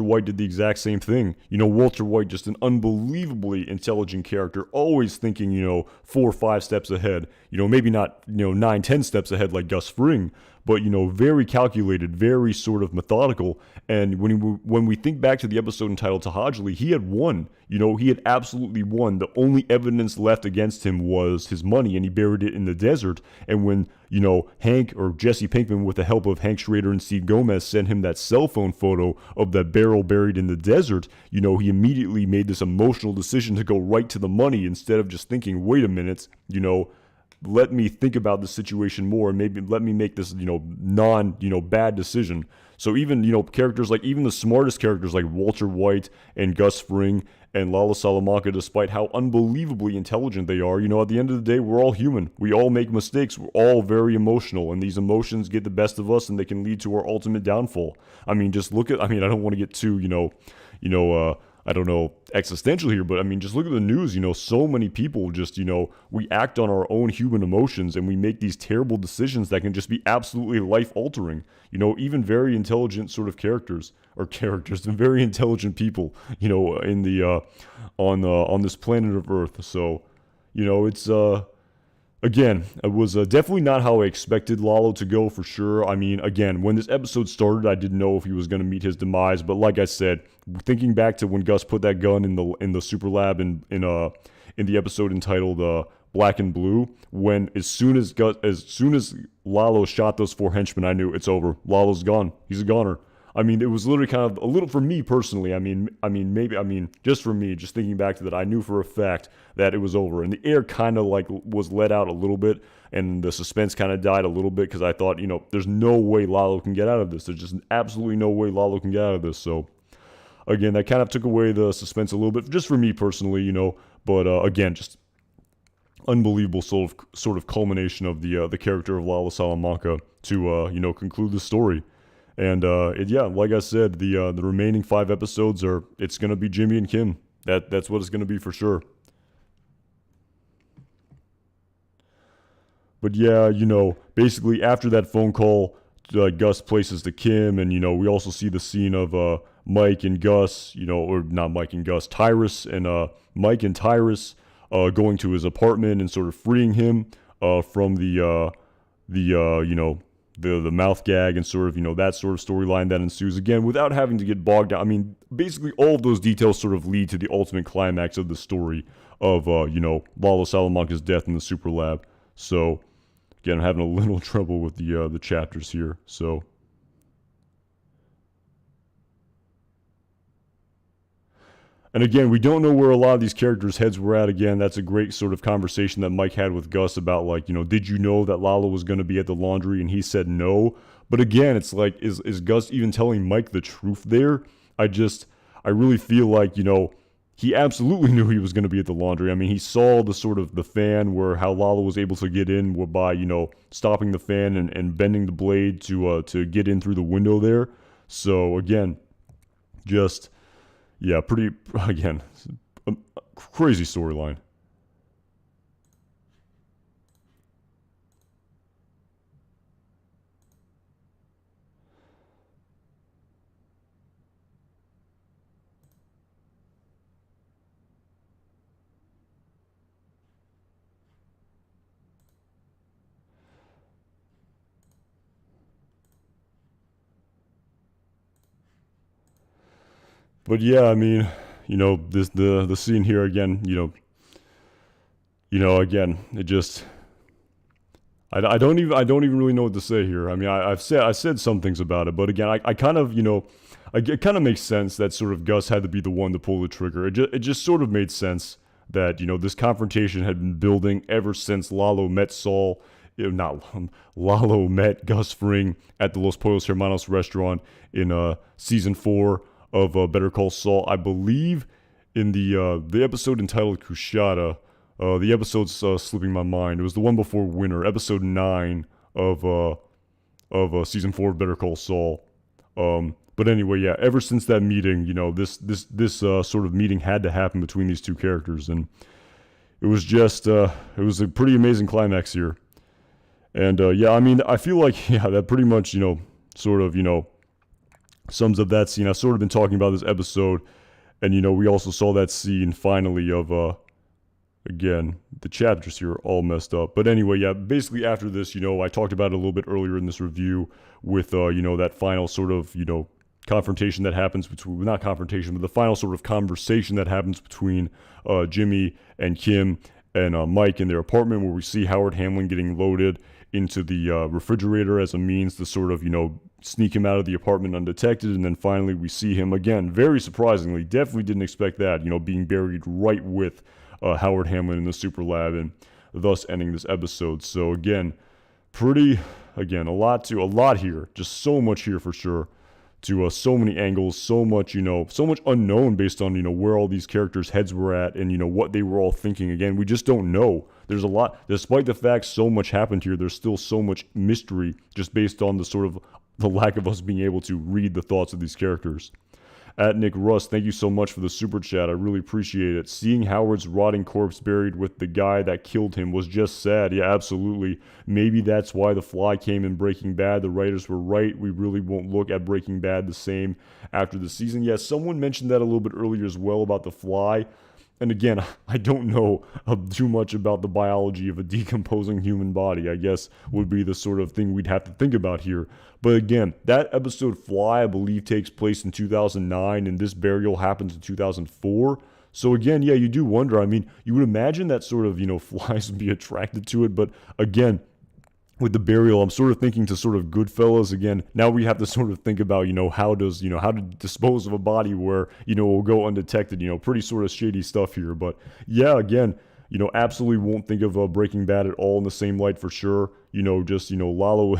White did the exact same thing. You know, Walter White, just an unbelievably intelligent character, always thinking, you know, 4 or 5 steps ahead. You know, maybe not, you know, 9, 10 steps ahead like Gus Fring, but, you know, very calculated, very sort of methodical. And when we think back to the episode entitled Tahajli, he had won. You know, he had absolutely won. The only evidence left against him was his money, and he buried it in the desert. And when, you know, Hank or Jesse Pinkman, with the help of Hank Schrader and Steve Gomez, sent him that cell phone photo of that barrel buried in the desert, you know, he immediately made this emotional decision to go right to the money instead of just thinking, wait a minute, you know, let me think about the situation more and maybe let me make this, you know, bad decision. So even, you know, characters like, even the smartest characters like Walter White and Gus Fring and Lalo Salamanca, despite how unbelievably intelligent they are, you know, at the end of the day, we're all human. We all make mistakes. We're all very emotional, and these emotions get the best of us, and they can lead to our ultimate downfall. I mean, just look at, I mean, I don't want to get too, I don't know, existential here, but I mean, just look at the news. You know, so many people just, you know, we act on our own human emotions and we make these terrible decisions that can just be absolutely life altering. You know, even very intelligent sort of characters and very intelligent people, you know, in the on this planet of Earth. So, you know, it's again, it was definitely not how I expected Lalo to go, for sure. I mean, again, when this episode started, I didn't know if he was going to meet his demise. But like I said, thinking back to when Gus put that gun in the super lab in the episode entitled Black and Blue, when as soon as Lalo shot those 4 henchmen, I knew it's over. Lalo's gone. He's a goner. I mean, it was literally kind of a little, for me personally, I mean, just for me, just thinking back to that, I knew for a fact that it was over. And the air kind of like was let out a little bit, and the suspense kind of died a little bit, because I thought, you know, there's no way Lalo can get out of this. There's just absolutely no way Lalo can get out of this. So, again, that kind of took away the suspense a little bit, just for me personally, you know. But, again, just unbelievable sort of culmination of the character of Lalo Salamanca to, you know, conclude the story. And yeah, like I said, the remaining 5 episodes it's gonna be Jimmy and Kim. That's what it's gonna be for sure. But yeah, you know, basically after that phone call, Gus places to Kim, and you know, we also see the scene of Mike and Gus, you know, or not Mike and Gus, Tyrus and Mike and Tyrus going to his apartment and sort of freeing him from the you know, the mouth gag, and sort of, you know, that sort of storyline that ensues, again, without having to get bogged down. I mean, basically all of those details sort of lead to the ultimate climax of the story of, you know, Lalo Salamanca's death in the super lab. So, again, I'm having a little trouble with the chapters here, so. And again, we don't know where a lot of these characters' heads were at. Again, that's a great sort of conversation that Mike had with Gus about, like, you know, did you know that Lalo was going to be at the laundry? And he said no. But again, it's like, is Gus even telling Mike the truth there? I really feel like, you know, he absolutely knew he was going to be at the laundry. I mean, he saw the sort of the fan, where how Lalo was able to get in by, you know, stopping the fan and bending the blade to get in through the window there. So again, just, yeah, pretty, again, a crazy storyline. But yeah, I mean, you know, the scene here again, again, it just, I don't even really know what to say here. I mean, I said some things about it, but again, I kind of, you know, it kind of makes sense that sort of Gus had to be the one to pull the trigger. It just sort of made sense that, you know, this confrontation had been building ever since Lalo met Saul. Lalo met Gus Fring at the Los Pollos Hermanos restaurant in season 4 of Better Call Saul. I believe in the episode entitled Kushada. The episode's slipping my mind. It was the one before Winter, episode 9 of season 4 of Better Call Saul. But anyway, yeah. Ever since that meeting, this sort of meeting had to happen between these two characters, and it was just it was a pretty amazing climax here. And yeah, I mean, I feel like that pretty much sort of sums up that scene. I've sort of been talking about this episode, and we also saw that scene finally of again, the chapters here are all messed up. But anyway, yeah, basically after this, I talked about it a little bit earlier in this review with, that final sort of, confrontation that happens between, not confrontation, but the final sort of conversation that happens between Jimmy and Kim and Mike in their apartment, where we see Howard Hamlin getting loaded into the refrigerator as a means to sort of, sneak him out of the apartment undetected. And then finally we see him again, very surprisingly, definitely didn't expect that, being buried right with Howard Hamlin in the super lab, and thus ending this episode. So again, a lot here, just so much here for sure, to so many angles, so much unknown based on where all these characters' heads were at, and what they were all thinking. Again, we just don't know. There's a lot, despite the fact so much happened here, there's still so much mystery just based on the sort of the lack of us being able to read the thoughts of these characters. At Nick Russ, thank you so much for the super chat. I really appreciate it. Seeing Howard's rotting corpse buried with the guy that killed him was just sad. Yeah, absolutely. Maybe that's why The Fly came in Breaking Bad. The writers were right. We really won't look at Breaking Bad the same after the season. Yeah, someone mentioned that a little bit earlier as well about The Fly. And again, I don't know too much about the biology of a decomposing human body, I guess would be the sort of thing we'd have to think about here. But again, that episode Fly, I believe, takes place in 2009, and this burial happens in 2004. So again, yeah, you do wonder. I mean, you would imagine that sort of, flies would be attracted to it. But again, with the burial, I'm sort of thinking to sort of Goodfellas again. Now we have to sort of think about, how to dispose of a body where, will go undetected, pretty sort of shady stuff here. But yeah, again, absolutely won't think of Breaking Bad at all in the same light for sure. Lalo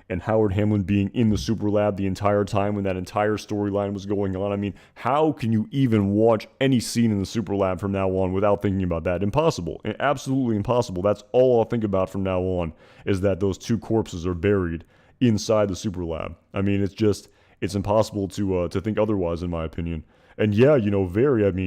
and Howard Hamlin being in the super lab the entire time when that entire storyline was going on. I mean, how can you even watch any scene in the super lab from now on without thinking about that? Impossible. Absolutely impossible. That's all I'll think about from now on, is that those two corpses are buried inside the super lab. I mean, it's impossible to think otherwise, in my opinion. And yeah,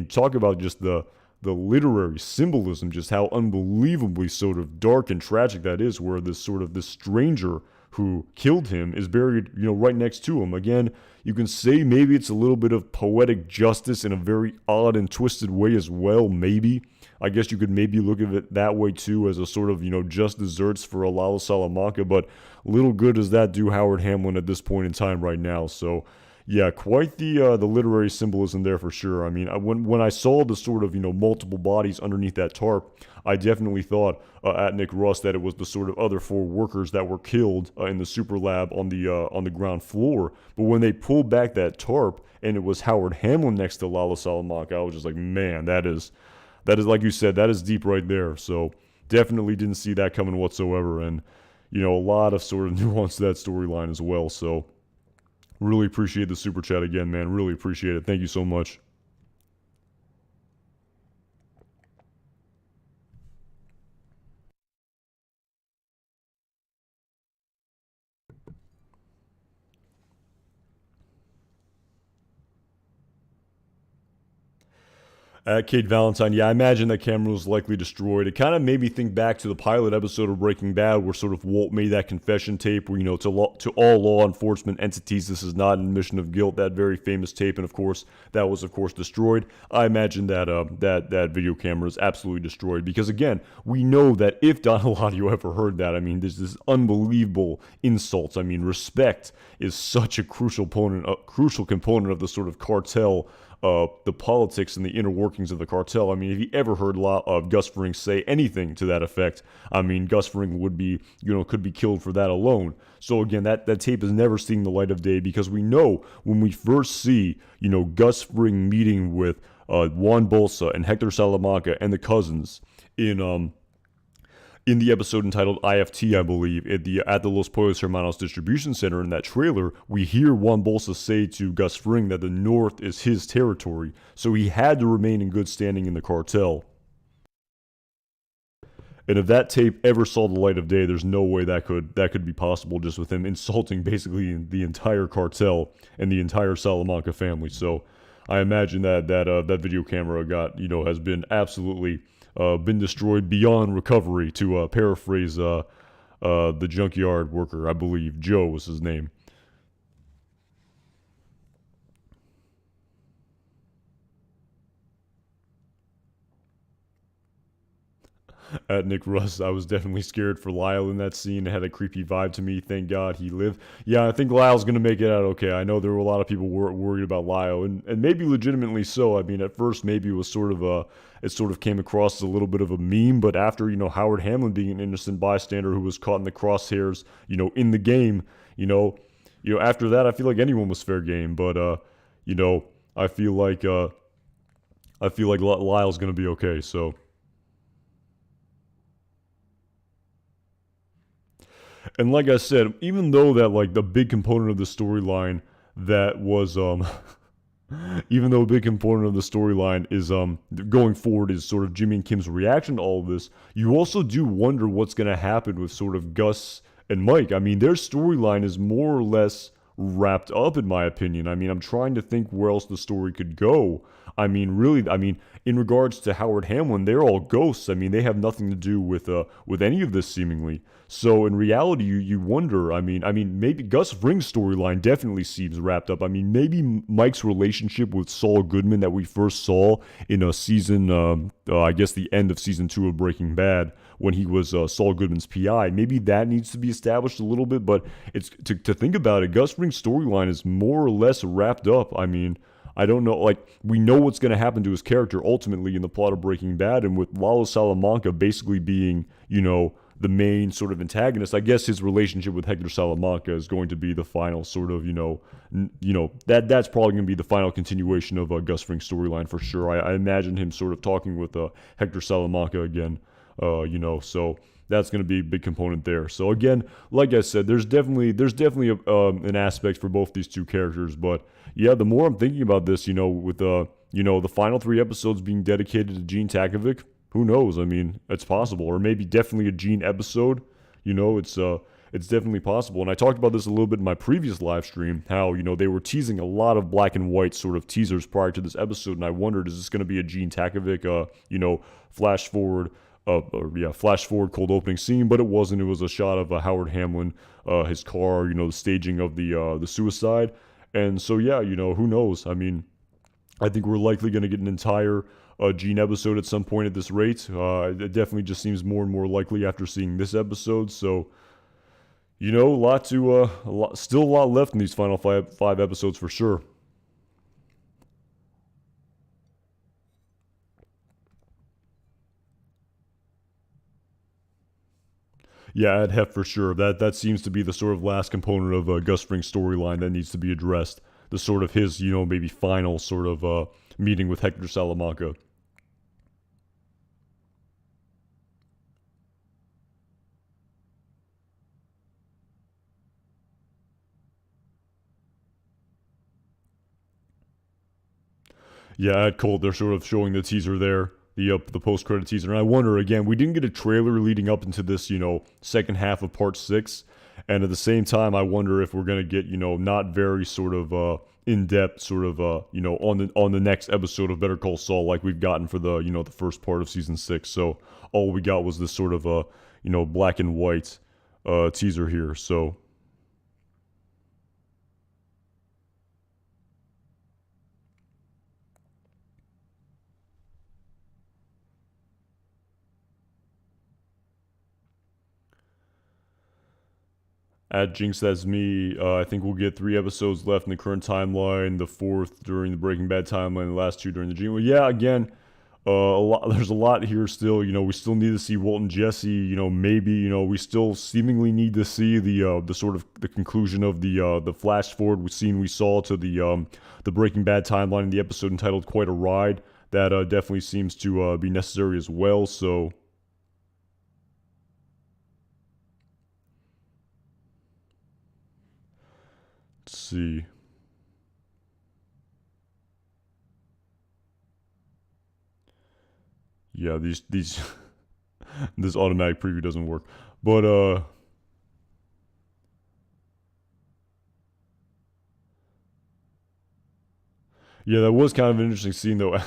talk about just the literary symbolism, just how unbelievably sort of dark and tragic that is, where this stranger who killed him is buried, right next to him. Again, you can say maybe it's a little bit of poetic justice in a very odd and twisted way as well, maybe. I guess you could maybe look at it that way too, as a sort of, just desserts for a Lalo Salamanca, but little good does that do Howard Hamlin at this point in time right now. So yeah, quite the literary symbolism there for sure. I mean, when I saw the sort of, multiple bodies underneath that tarp, I definitely thought at Nick Russ that it was the sort of other 4 workers that were killed in the super lab on the ground floor. But when they pulled back that tarp and it was Howard Hamlin next to Lalo Salamanca, I was just like, man, that is like you said, that is deep right there. So definitely didn't see that coming whatsoever, and a lot of sort of nuance to that storyline as well. So really appreciate the super chat again, man. Really appreciate it. Thank you so much. Kate Valentine, yeah, I imagine that camera was likely destroyed. It kind of made me think back to the pilot episode of Breaking Bad, where sort of Walt made that confession tape where, to all law enforcement entities, this is not an admission of guilt, that very famous tape, and of course, that was, of course, destroyed. I imagine that that video camera is absolutely destroyed, because again, we know that if Don Eladio ever heard that, I mean, there's this unbelievable insults. I mean, respect is such a crucial component of the sort of cartel, the politics and the inner workings of the cartel. I mean, if you ever heard Gus Fring say anything to that effect, I mean, Gus Fring would be, could be killed for that alone. So again, that tape has never seen the light of day, because we know when we first see, Gus Fring meeting with Juan Bolsa and Hector Salamanca and the cousins in in the episode entitled IFT, I believe, at the Los Pollos Hermanos distribution center in that trailer, we hear Juan Bolsa say to Gus Fring that the North is his territory, so he had to remain in good standing in the cartel. And if that tape ever saw the light of day, there's no way that could be possible just with him insulting basically the entire cartel and the entire Salamanca family. So I imagine that video camera has been absolutely been destroyed beyond recovery, to paraphrase the junkyard worker, I believe Joe was his name. At Nick Russ, I was definitely scared for Lyle in that scene. It had a creepy vibe to me. Thank God he lived. Yeah, I think Lyle's going to make it out okay. I know there were a lot of people worried about Lyle, and maybe legitimately so. I mean, at first, maybe it was it sort of came across as a little bit of a meme, but after, Howard Hamlin being an innocent bystander who was caught in the crosshairs, in the game, after that, I feel like anyone was fair game. But, I feel like Lyle's going to be okay, so. And like I said, even though that like the big component of the storyline that was even though a big component of the storyline is going forward is sort of Jimmy and Kim's reaction to all of this, you also do wonder what's going to happen with sort of Gus and Mike. I mean, their storyline is more or less wrapped up, in my opinion. I mean, I'm trying to think where else the story could go. I mean, really, in regards to Howard Hamlin, they're all ghosts. I mean, they have nothing to do with any of this, seemingly. So in reality, you wonder. I mean, maybe Gus Fring's storyline definitely seems wrapped up. I mean, maybe Mike's relationship with Saul Goodman that we first saw in a season, I guess the end of season 2 of Breaking Bad, when he was Saul Goodman's PI. Maybe that needs to be established a little bit. But it's to think about it, Gus Fring's storyline is more or less wrapped up. I mean, I don't know, like, we know what's going to happen to his character ultimately in the plot of Breaking Bad, and with Lalo Salamanca basically being, the main sort of antagonist, I guess his relationship with Hector Salamanca is going to be the final sort of, that's probably going to be the final continuation of Gus Fring's storyline for sure. I imagine him sort of talking with Hector Salamanca again, so that's going to be a big component there. So again, like I said, there's definitely an aspect for both these two characters. But yeah, the more I'm thinking about this, with the final 3 episodes being dedicated to Gene Takovic, who knows? I mean, it's possible, or maybe definitely a Gene episode. It's definitely possible. And I talked about this a little bit in my previous live stream, how they were teasing a lot of black and white sort of teasers prior to this episode, and I wondered, is this going to be a Gene Takovic, flash forward? Flash forward cold opening scene, but it wasn't. It was a shot of Howard Hamlin, his car, the staging of the suicide. And so, yeah, who knows? I mean, I think we're likely going to get an entire Gene episode at some point at this rate. It definitely just seems more and more likely after seeing this episode. So, still a lot left in these final five episodes for sure. Yeah, I'd have for sure. That seems to be the sort of last component of Gus Fring's storyline that needs to be addressed. The sort of his, maybe final sort of meeting with Hector Salamanca. Yeah, at Colt, they're sort of showing the teaser there, the post credit teaser, and I wonder again. We didn't get a trailer leading up into this, second half of part 6, and at the same time, I wonder if we're gonna get, not very sort of in depth, sort of on the next episode of Better Call Saul like we've gotten for the the first part of season 6. So all we got was this sort of black and white teaser here. So. At Jinx, that's me. I think we'll get 3 episodes left in the current timeline, the 4th during the Breaking Bad timeline, the last 2 during the Gene. Well, yeah, again, there's a lot here still. We still need to see Walt and Jesse. Maybe, we still seemingly need to see the sort of the conclusion of the flash forward scene we saw to the Breaking Bad timeline in the episode entitled "Quite a Ride." That definitely seems to be necessary as well. So. see. Yeah, these this automatic preview doesn't work. But yeah, that was kind of an interesting scene though.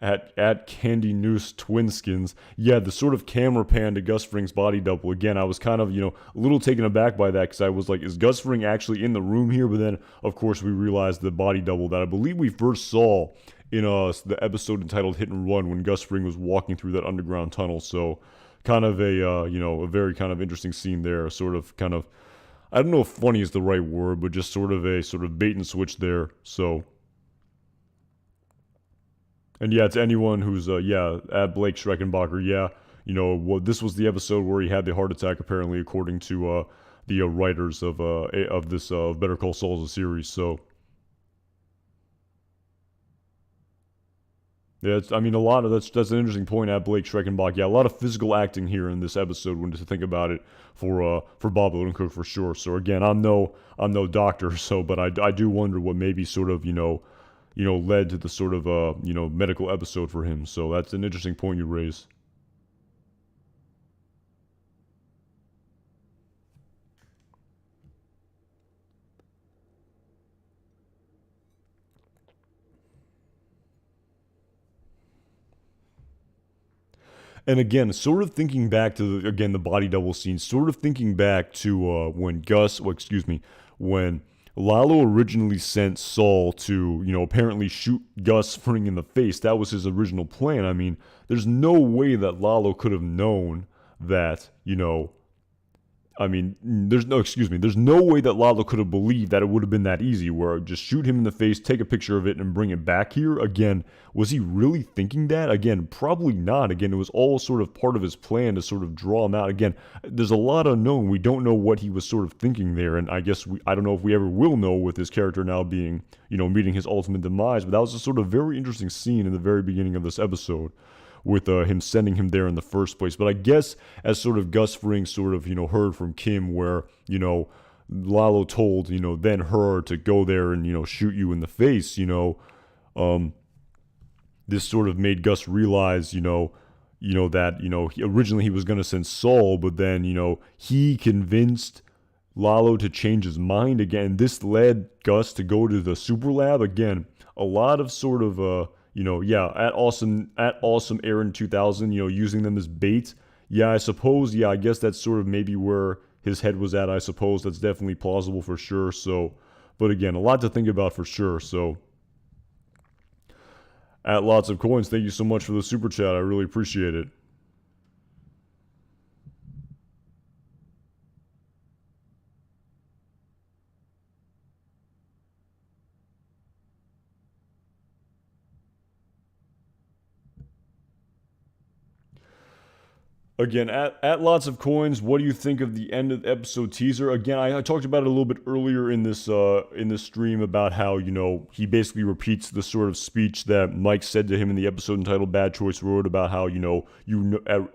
At Candy Noose Twin Skins, yeah, the sort of camera pan to Gus Fring's body double. Again, I was kind of a little taken aback by that because I was like, is Gus Fring actually in the room here? But then of course we realized the body double that I believe we first saw in the episode entitled Hit and Run when Gus Fring was walking through that underground tunnel. So kind of a very kind of interesting scene there. Sort of kind of, I don't know if funny is the right word, but just sort of a sort of bait and switch there. So. And yeah, to anyone who's at Blake Schreckenbacher, yeah, this was the episode where he had the heart attack apparently, according to the writers of this Better Call Saul as a series. So yeah, I mean, a lot of that's an interesting point at Blake Schreckenbach. Yeah, a lot of physical acting here in this episode when to think about it for Bob Odenkirk for sure. So again, I'm no doctor, so but I do wonder what maybe sort of led to the sort of medical episode for him. So that's an interesting point you raise. And again, sort of thinking back to the body double scene, sort of thinking back to when Lalo originally sent Saul to, apparently shoot Gus Fring in the face. That was his original plan. I mean, there's no way that Lalo could have known that, there's no way that Lalo could have believed that it would have been that easy, where just shoot him in the face, take a picture of it, and bring it back here. Again, was he really thinking that? Again, probably not. Again, it was all sort of part of his plan to sort of draw him out. Again, there's a lot unknown. We don't know what he was sort of thinking there, and I guess I don't know if we ever will know with his character now being, meeting his ultimate demise, but that was a sort of very interesting scene in the very beginning of this episode, with him sending him there in the first place. But I guess as sort of Gus Fring sort of, heard from Kim where, Lalo told, then her to go there and, shoot you in the face, this sort of made Gus realize, that, originally he was going to send Saul, but then, he convinced Lalo to change his mind again. This led Gus to go to the super lab again. A lot of sort of, at awesome Aaron 2000, using them as bait. Yeah, I suppose, I guess that's sort of maybe where his head was at. I suppose that's definitely plausible for sure. So, but again, a lot to think about for sure. So, at Lots of Coins, thank you so much for the super chat. I really appreciate it. Again, at Lots of Coins, what do you think of the end of the episode teaser? Again, I talked about it a little bit earlier in this stream about how, he basically repeats the sort of speech that Mike said to him in the episode entitled Bad Choice Road, about how,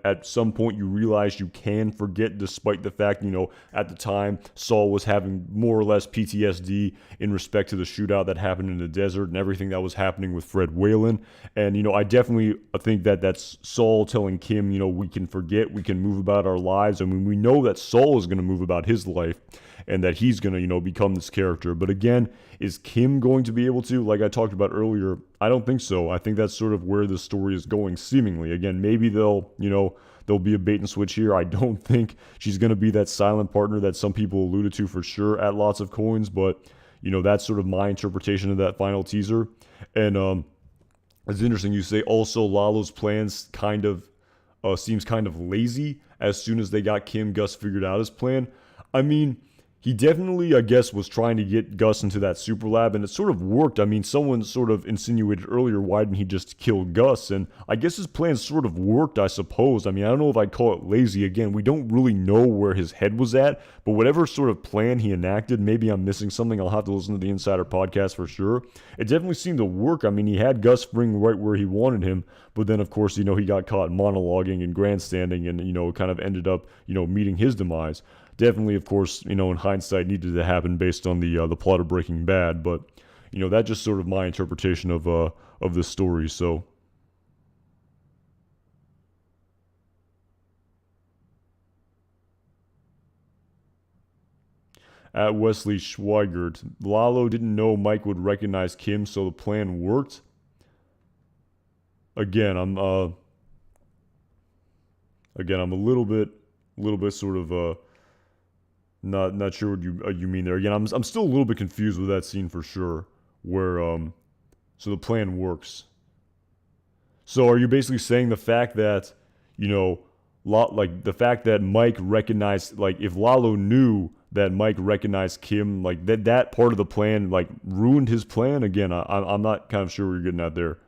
at some point you realize you can forget, despite the fact, at the time Saul was having more or less PTSD in respect to the shootout that happened in the desert and everything that was happening with Fred Whalen. And, I definitely think that that's Saul telling Kim, we can forget, we can move about our lives. I mean, we know that Saul is going to move about his life and that he's going to, become this character. But again, is Kim going to be able to? Like I talked about earlier, I don't think so. I think that's sort of where the story is going, seemingly. Again, maybe there'll be a bait and switch here. I don't think she's going to be that silent partner that some people alluded to for sure at Lots of Coins, but, that's sort of my interpretation of that final teaser. And it's interesting you say also Lalo's plans kind of seems kind of lazy as soon as they got Kim. Gus figured out his plan. I mean, he definitely, I guess, was trying to get Gus into that super lab, and it sort of worked. I mean, someone sort of insinuated earlier, why didn't he just kill Gus? And I guess his plan sort of worked, I suppose. I mean, I don't know if I'd call it lazy. Again, we don't really know where his head was at, but whatever sort of plan he enacted, maybe I'm missing something. I'll have to listen to the Insider podcast for sure. It definitely seemed to work. I mean, he had Gus Fring right where he wanted him, but then, of course, he got caught monologuing and grandstanding and, kind of ended up, meeting his demise. definitely, of course, in hindsight, needed to happen based on the plot of Breaking Bad. But that's just sort of my interpretation of this story. So at Wesley Schweigert, Lalo didn't know Mike would recognize Kim, so the plan worked. Again, I'm a little bit sort of not sure what you mean there. Again, I'm still a little bit confused with that scene for sure, where so the plan works. So are you basically saying the fact that you know, like the fact that Mike recognized, like if Lalo knew that Mike recognized Kim, like that part of the plan like ruined his plan? Again, I'm not kind of sure what you're getting at there.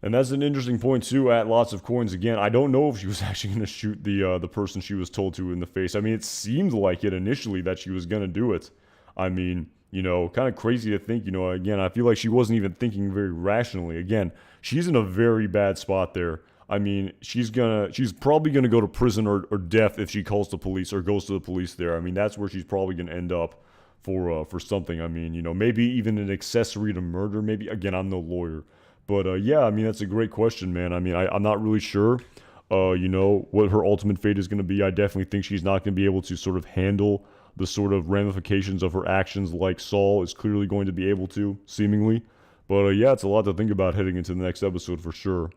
And that's an interesting point too. At Lots of Coins, again, I don't know if she was actually going to shoot the person she was told to in the face. I mean, it seemed like it initially that she was going to do it. I mean, kind of crazy to think. Again, I feel like she wasn't even thinking very rationally. Again, she's in a very bad spot there. I mean, she's probably gonna go to prison or death if she calls the police or goes to the police there. I mean, that's where she's probably gonna end up for something. I mean, maybe even an accessory to murder. Maybe again, I'm no lawyer, but yeah, I mean that's a great question, man. I mean, I'm not really sure, what her ultimate fate is going to be. I definitely think she's not going to be able to sort of handle the sort of ramifications of her actions like Saul is clearly going to be able to, seemingly. But yeah, it's a lot to think about heading into the next episode for sure.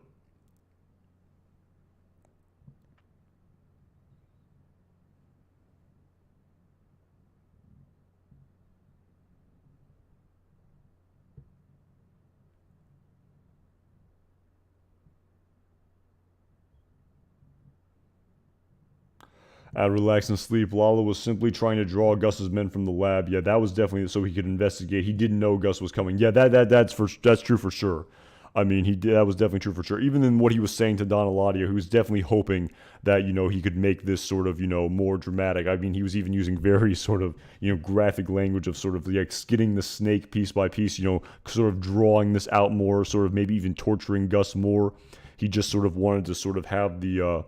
Relax and sleep. Lalo was simply trying to draw Gus's men from the lab. Yeah, that was definitely so he could investigate. He didn't know Gus was coming. Yeah, that's true for sure. I mean, that was definitely true for sure. Even in what he was saying to Don Eladio, he was definitely hoping that he could make this sort of more dramatic. I mean, he was even using very sort of graphic language of sort of like skinning the snake piece by piece. Sort of drawing this out more, sort of maybe even torturing Gus more. He just sort of wanted to sort of have the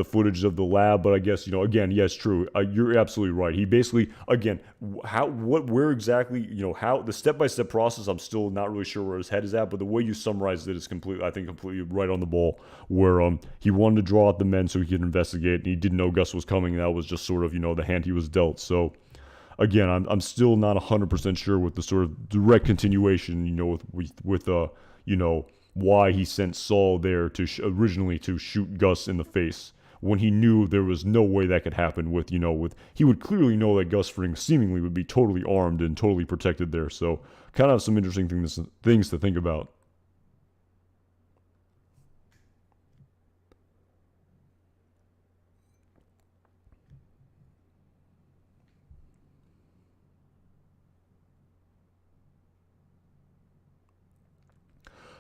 footage of the lab. But I guess again, yes, true. You're absolutely right. He basically, again, where exactly, how the step by step process. I'm still not really sure where his head is at, but the way you summarized it is completely, I think, completely right on the ball. Where he wanted to draw out the men so he could investigate, and he didn't know Gus was coming. And that was just sort of the hand he was dealt. So again, I'm still not 100% sure with the sort of direct continuation, you know, why he sent Saul there to originally to shoot Gus in the face when he knew there was no way that could happen with he would clearly know that Gus Fring seemingly would be totally armed and totally protected there. So kind of some interesting things to think about.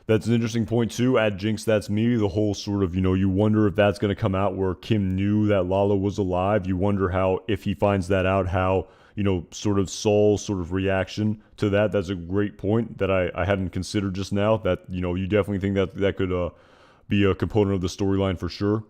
That's an interesting point too. At Jinx, that's me. The whole sort of, you wonder if that's going to come out where Kim knew that Lalo was alive. You wonder how, if he finds that out, how, sort of Saul's sort of reaction to that. That's a great point that I hadn't considered just now. That, you definitely think that could be a component of the storyline for sure.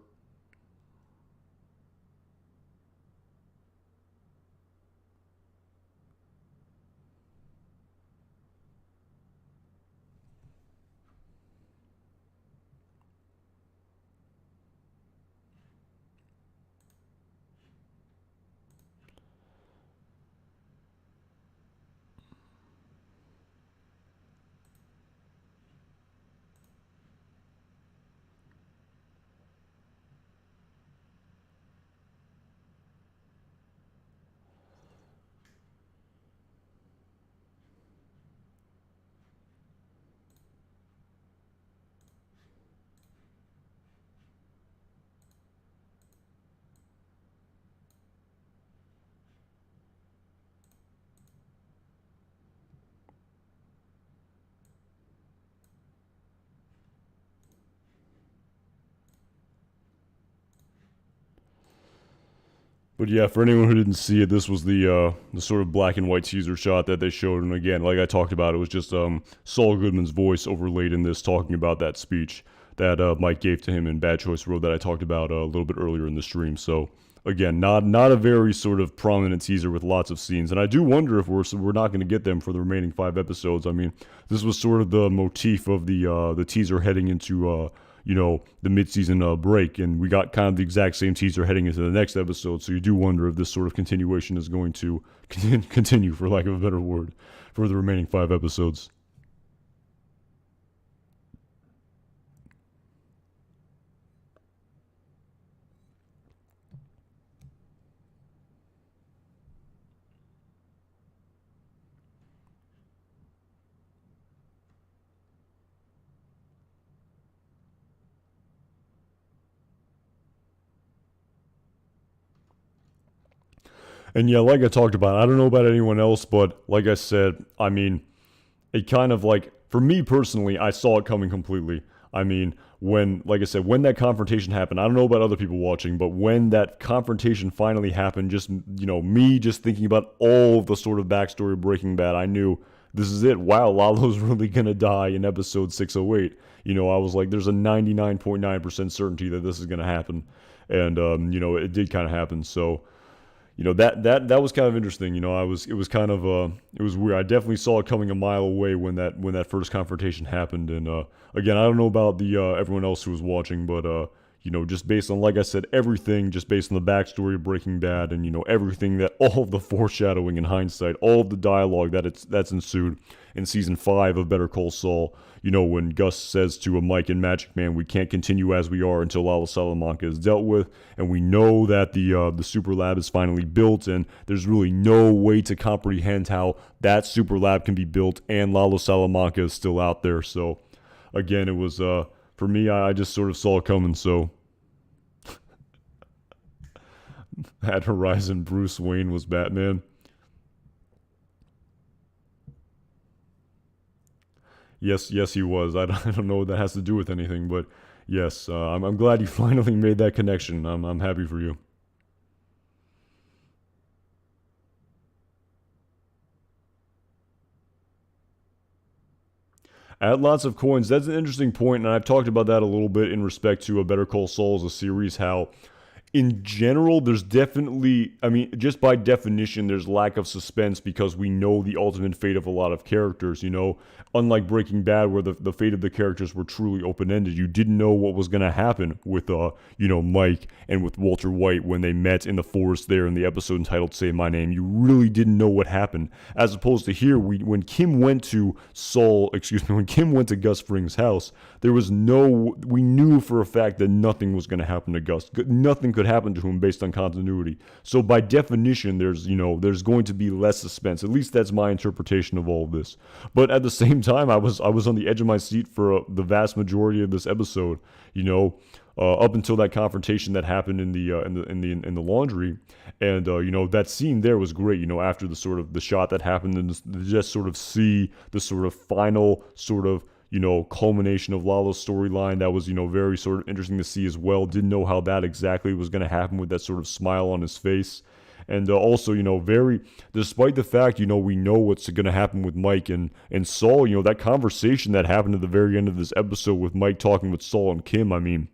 But yeah, for anyone who didn't see it, this was the sort of black and white teaser shot that they showed, and again, like I talked about, it was just Saul Goodman's voice overlaid in this, talking about that speech that Mike gave to him in Bad Choice Road that I talked about a little bit earlier in the stream. So again, not a very sort of prominent teaser with lots of scenes, and I do wonder if we're not going to get them for the remaining 5 episodes. I mean, this was sort of the motif of the teaser heading into the mid-season break, and we got kind of the exact same teaser heading into the next episode. So you do wonder if this sort of continuation is going to continue, for lack of a better word, for the remaining 5 episodes. And yeah, like I talked about, I don't know about anyone else, but like I said, I mean, it kind of like, for me personally, I saw it coming completely. I mean, like I said, when that confrontation happened, I don't know about other people watching, but when that confrontation finally happened, just, me just thinking about all of the sort of backstory of Breaking Bad, I knew this is it. Wow, Lalo's really gonna die in episode 608. I was like, there's a 99.9% certainty that this is gonna happen. And, it did kind of happen. So, that was kind of interesting. It was kind of it was weird. I definitely saw it coming a mile away when that first confrontation happened. And again, I don't know about the everyone else who was watching, but just based on, like I said, everything, just based on the backstory of Breaking Bad, and everything, that all of the foreshadowing in hindsight, all of the dialogue that's ensued in season 5 of Better Call Saul. When Gus says to a Mike and Magic Man, we can't continue as we are until Lalo Salamanca is dealt with, and we know that the super lab is finally built, and there's really no way to comprehend how that super lab can be built and Lalo Salamanca is still out there. So again, it was for me, I just sort of saw it coming. So at Horizon, Bruce Wayne was Batman. Yes, yes, he was. I don't know what that has to do with anything, but yes, I'm glad you finally made that connection. I'm happy for you. Add lots of coins. That's an interesting point, and I've talked about that a little bit in respect to a Better Call Saul as a series. How in general, there's definitely, I mean, just by definition, there's lack of suspense because we know the ultimate fate of a lot of characters. Unlike Breaking Bad, where the fate of the characters were truly open ended, you didn't know what was going to happen with, Mike and with Walter White when they met in the forest there in the episode entitled Say My Name. You really didn't know what happened. As opposed to here, when Kim went to when Kim went to Gus Fring's house, we knew for a fact that nothing was going to happen to Gus. Nothing could happen to him based on continuity. So by definition, there's going to be less suspense. At least that's my interpretation of all of this. But at the same time, I was on the edge of my seat for the vast majority of this episode. Up until that confrontation that happened in the laundry, and that scene there was great. After the sort of the shot that happened, and just sort of see the sort of final sort of culmination of Lalo's storyline. That was, very sort of interesting to see as well. Didn't know how that exactly was going to happen with that sort of smile on his face. And also, despite the fact, we know what's going to happen with Mike and Saul, that conversation that happened at the very end of this episode with Mike talking with Saul and Kim, I mean,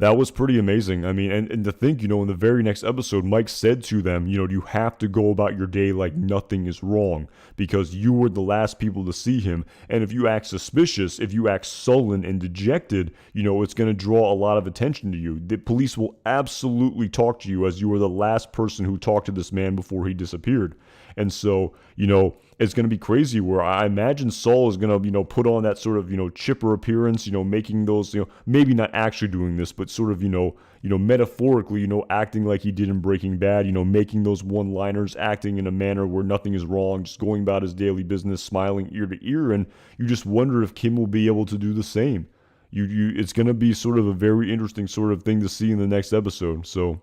that was pretty amazing. I mean, and to think, in the very next episode, Mike said to them, you have to go about your day like nothing is wrong because you were the last people to see him. And if you act suspicious, if you act sullen and dejected, it's going to draw a lot of attention to you. The police will absolutely talk to you as you were the last person who talked to this man before he disappeared. And so, it's going to be crazy where I imagine Saul is going to, put on that sort of, chipper appearance, making those, maybe not actually doing this, but sort of, metaphorically, acting like he did in Breaking Bad, making those one-liners, acting in a manner where nothing is wrong, just going about his daily business, smiling ear to ear. And you just wonder if Kim will be able to do the same. It's going to be sort of a very interesting sort of thing to see in the next episode. So,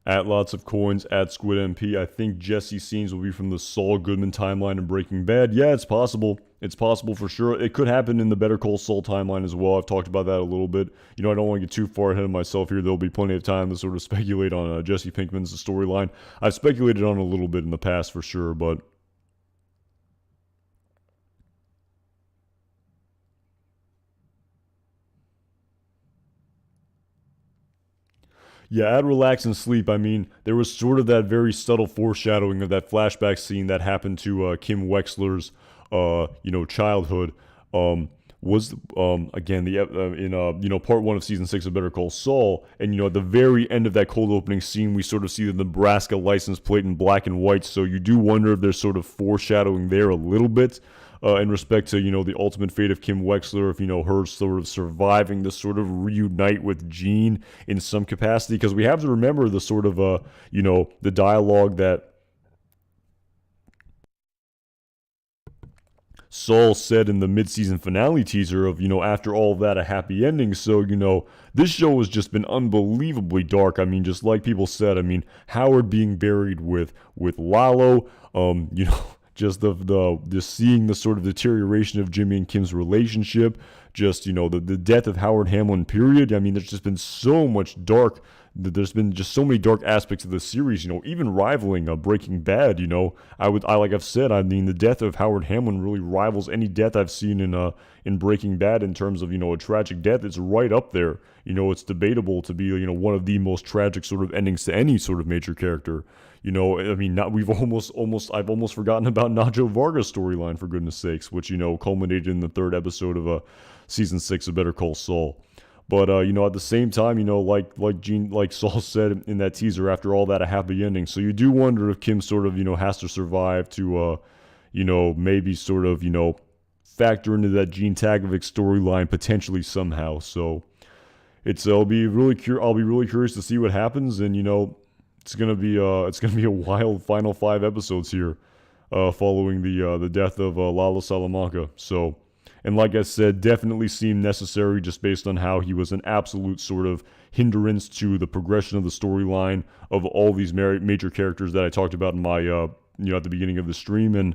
At Lots of Coins, at Squid MP. I think Jesse scenes will be from the Saul Goodman timeline in Breaking Bad. Yeah, it's possible. It's possible for sure. It could happen in the Better Call Saul timeline as well. I've talked about that a little bit. I don't want to get too far ahead of myself here. There'll be plenty of time to sort of speculate on Jesse Pinkman's storyline. I've speculated on it a little bit in the past for sure, but yeah, at Relax and Sleep, I mean, there was sort of that very subtle foreshadowing of that flashback scene that happened to Kim Wexler's, childhood. Was again the in part one of season 6 of Better Call Saul, and at the very end of that cold opening scene, we sort of see the Nebraska license plate in black and white. So you do wonder if there's sort of foreshadowing there a little bit. In respect to, the ultimate fate of Kim Wexler, if, her sort of surviving to sort of reunite with Gene in some capacity, because we have to remember the sort of, the dialogue that Saul said in the mid-season finale teaser of, after all of that, a happy ending. So, this show has just been unbelievably dark. I mean, just like people said, I mean, Howard being buried with Lalo, just just seeing the sort of deterioration of Jimmy and Kim's relationship, just the death of Howard Hamlin. Period. I mean, there's just been so much dark. There's been just so many dark aspects of the series. Even rivaling Breaking Bad. Like I've said, I mean, the death of Howard Hamlin really rivals any death I've seen in Breaking Bad in terms of a tragic death. It's right up there. It's debatable to be one of the most tragic sort of endings to any sort of major character. I mean, I've almost forgotten about Nacho Varga's storyline, for goodness sakes, which, culminated in the 3rd episode of season 6 of Better Call Saul. But, at the same time, like Saul said in that teaser, after all that, a happy ending. So you do wonder if Kim sort of, has to survive to, maybe sort of, factor into that Gene Takovic storyline potentially somehow. So I'll be really curious to see what happens, and it's gonna be a wild final 5 episodes here, following the death of Lalo Salamanca. So, and like I said, definitely seemed necessary just based on how he was an absolute sort of hindrance to the progression of the storyline of all these major characters that I talked about in my at the beginning of the stream. And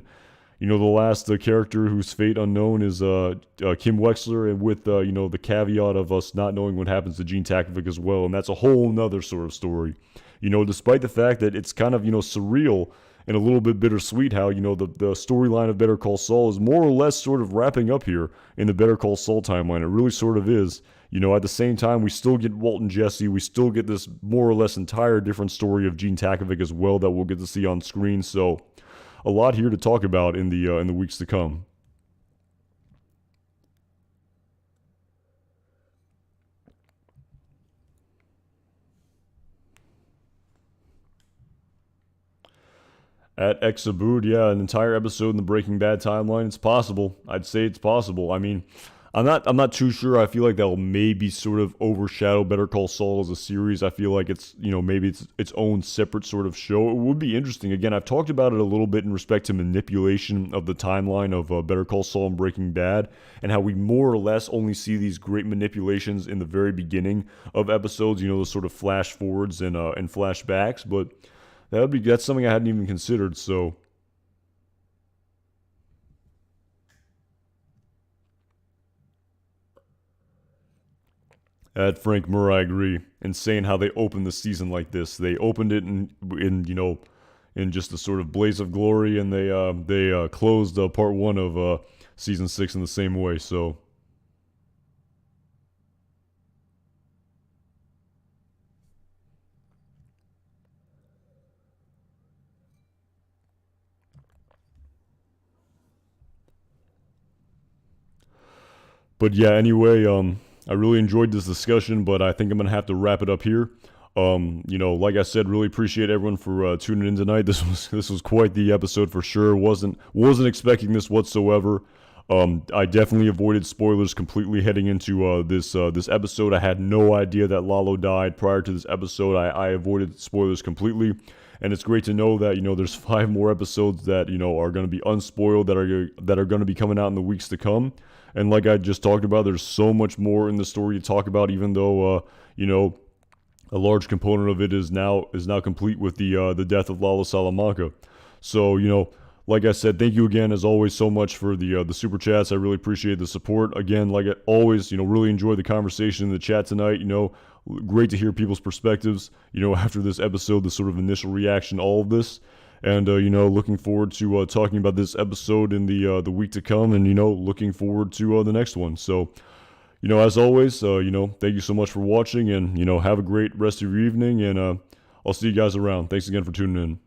the last character whose fate unknown is Kim Wexler, and with the caveat of us not knowing what happens to Gene Takovic as well, and that's a whole nother sort of story. Despite the fact that it's kind of surreal and a little bit bittersweet how the storyline of Better Call Saul is more or less sort of wrapping up here in the Better Call Saul timeline. It really sort of is. At the same time, we still get Walt and Jesse. We still get this more or less entire different story of Gene Takovic as well that we'll get to see on screen. So, a lot here to talk about in the weeks to come. At Exabood, yeah, an entire episode in the Breaking Bad timeline. It's possible. I'd say it's possible. I mean, I'm not too sure. I feel like that'll maybe sort of overshadow Better Call Saul as a series. I feel like it's, maybe it's its own separate sort of show. It would be interesting. Again, I've talked about it a little bit in respect to manipulation of the timeline of Better Call Saul and Breaking Bad, and how we more or less only see these great manipulations in the very beginning of episodes, those sort of flash forwards and flashbacks. But that's something I hadn't even considered. So at Frank Murray, I agree. Insane how they opened the season like this. They opened it in just a sort of blaze of glory, and they closed part 1 of season 6 in the same way. So but yeah, anyway, I really enjoyed this discussion, but I think I'm gonna have to wrap it up here. Like I said, really appreciate everyone for tuning in tonight. This was quite the episode for sure. wasn't expecting this whatsoever. I definitely avoided spoilers completely heading into this episode. I had no idea that Lalo died prior to this episode. I avoided spoilers completely, and it's great to know that there's 5 more episodes that are going to be unspoiled, that are going to be coming out in the weeks to come. And like I just talked about, there's so much more in the story to talk about, even though a large component of it is now complete with the death of Lalo Salamanca. So, like I said, thank you again as always so much for the super chats. I really appreciate the support. Again, like always, really enjoyed the conversation in the chat tonight. Great to hear people's perspectives. After this episode, the sort of initial reaction to all of this, and looking forward to talking about this episode in the week to come, and looking forward to the next one. So, as always, thank you so much for watching, and have a great rest of your evening, and I'll see you guys around. Thanks again for tuning in.